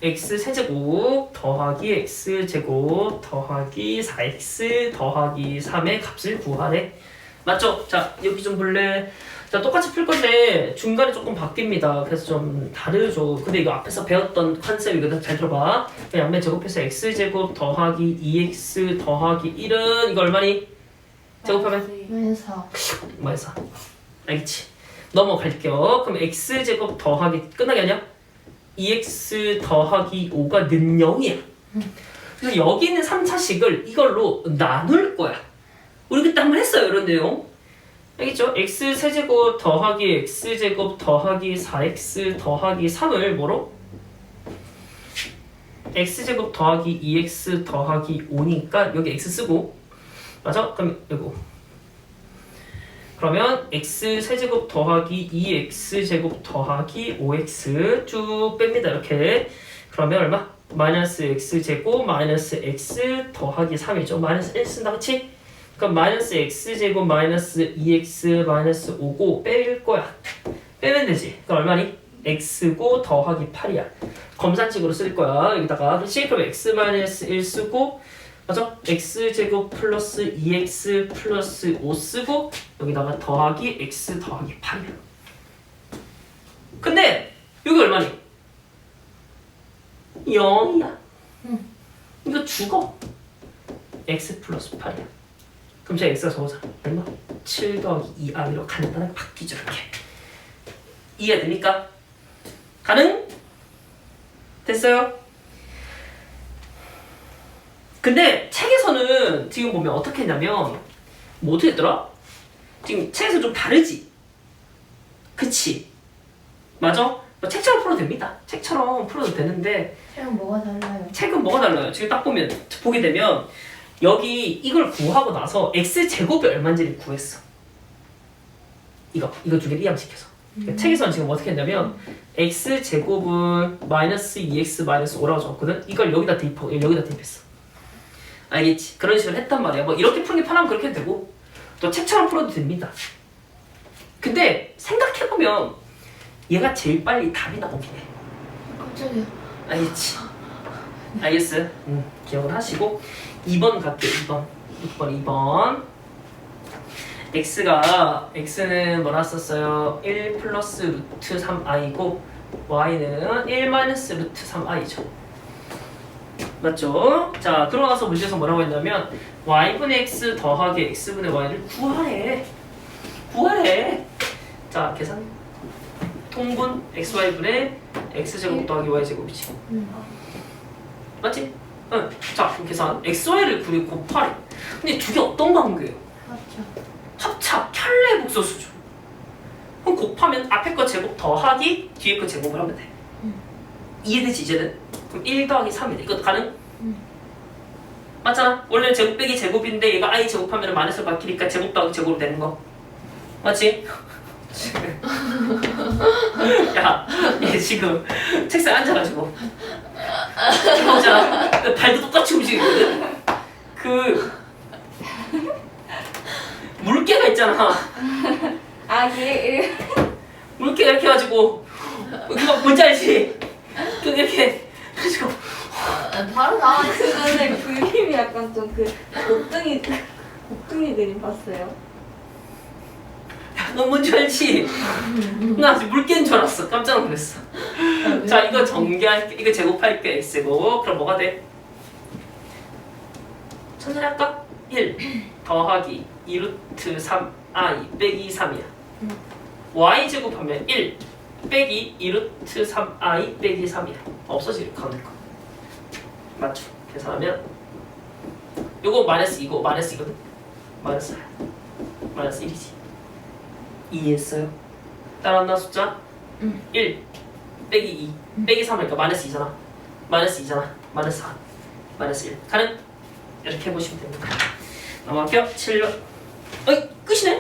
S1: x 세제곱 더하기 x 제곱 더하기 4x 더하기 3의 값을 구하래. 맞죠? 자 여기 좀 볼래? 자 똑같이 풀 건데 중간에 조금 바뀝니다. 그래서 좀 다르죠. 근데 이거 앞에서 배웠던 컨셉이거든. 잘 들어봐. 양면 제곱해서 x 제곱 더하기 2x 더하기 1은 이거 얼마니? 제곱하면
S2: 왼사.
S1: 뭐해서 알겠지? 넘어갈게요. 그럼 x 제곱 더하기 끝나게 아니야? 2x 더하기 5가 는 0이야. 그래서 여기 있는 3차식을 이걸로 나눌 거야. 우리 그때 한번 했어요. 이런 내용. 알겠죠? x 세제곱 더하기 x 제곱 더하기 4x 더하기 3을 뭐로? x 제곱 더하기 2x 더하기 5니까 여기 x 쓰고 맞아? 그럼 이거 그러면 x 세제곱 더하기 2x 제곱 더하기 5x 쭉 뺍니다. 이렇게 그러면 얼마? 마이너스 x 제곱 마이너스 x 더하기 3이죠. 마이너스 1 쓴다 그치? 그럼 마이너스 x제곱 마이너스 2x 마이너스 5고 뺄 거야. 빼면 되지. 그럼 얼마니? x고 더하기 8이야. 검산식으로 쓸 거야. 여기다가 그렇지? 그럼 x-1 쓰고 맞아? x제곱 플러스 2x 플러스 5 쓰고 여기다가 더하기 x 더하기 8이야. 근데 여기 얼마니? 0이야. 이거 죽어. x 플러스 8이야. 그럼 제가 x가 적어서 얼마? 7 더하기 2r로 간단하게 바뀌죠. 이렇게. 이해됩니까? 가능? 됐어요? 근데 책에서는 지금 보면 어떻게 했냐면 뭐 어떻게 했더라? 지금 책에서 좀 다르지? 그치? 맞아? 뭐 책처럼 풀어도 됩니다. 책처럼 풀어도 되는데
S2: 책은 뭐가 달라요?
S1: 책은 뭐가 달라요? 지금 딱 보면 보게 되면 여기 이걸 구하고 나서 x제곱이 얼마인지를 구했어. 이거 두 개를 이항시켜서. 그러니까 책에서는 지금 어떻게 했냐면 x제곱은 마이너스 2x 마이너스 5라고 적었거든? 이걸 여기다 대입했어. 알겠지? 그런 식으로 했단 말이야. 뭐 이렇게 푸는 게 편하면 그렇게 해도 되고 또 책처럼 풀어도 됩니다. 근데 생각해보면 얘가 제일 빨리 답이 나오긴 해.
S2: 깜짝이야.
S1: 알겠지? 알겠어요? 기억을 하시고 2번 갈게요. 2번 x는 뭐라 썼어요? 1 플러스 루트 3i고 y는 1 마이너스 루트 3i죠. 맞죠? 자, 그러고 나서 문제에서 뭐라고 했냐면 y분의 x 더하기 x분의 y를 구하래. 자, 계산. 통분 xy분의 x제곱 더하기 y제곱이지. 맞지? 응. 자, 그럼 계산. xy를 곱하래. 근데 두 개 어떤 관계예요? 합차, 켤레 복소수죠. 그럼 곱하면 앞에 거 제곱 더하기 뒤에 거 제곱을 하면 돼. 이해되지 이제는? 그럼 1 더하기 3이네. 이것도 가능? 맞잖아? 원래 제곱 빼기 제곱인데 얘가 i 제곱하면 마이너스를 바뀌니까 제곱 더하기 제곱으로 되는 거. 맞지? 야, 얘 지금 책상에 앉아가지고 보자. 발도 똑같이 움직이거든. 물개가 있잖아. 물개가 이렇게 해가지고 이거 뭔지 알지? 이렇게 해가지고
S2: 바로 나와 있어.
S3: 그거는 그림이 약간 좀 곱둥이 그림 봤어요?
S1: 너 뭔지 알지? 나 아직 물개인 줄 알았어. 깜짝 놀랐어. 자, 이거 전개할게. 이거 제곱할게 x고. 그럼 뭐가 돼? 천천히 할까? 1 더하기 2루트 3i 빼기 3이야. y 제곱하면 1 빼기 2루트 3i 빼기 3이야. 없어지려 가운데 거. 맞죠? 계산하면 요거 마이너스 2고 마이너스 2거든? 마이너스 1이지. 이해했어요? 따라왔나 숫자? 1 빼기 2 빼기 3이니까 마이너스 2잖아. 마이너스 4 마이너스 1 가능? 이렇게 해보시면 됩니다. 넘어갈게요. 7번 어이 끝이네?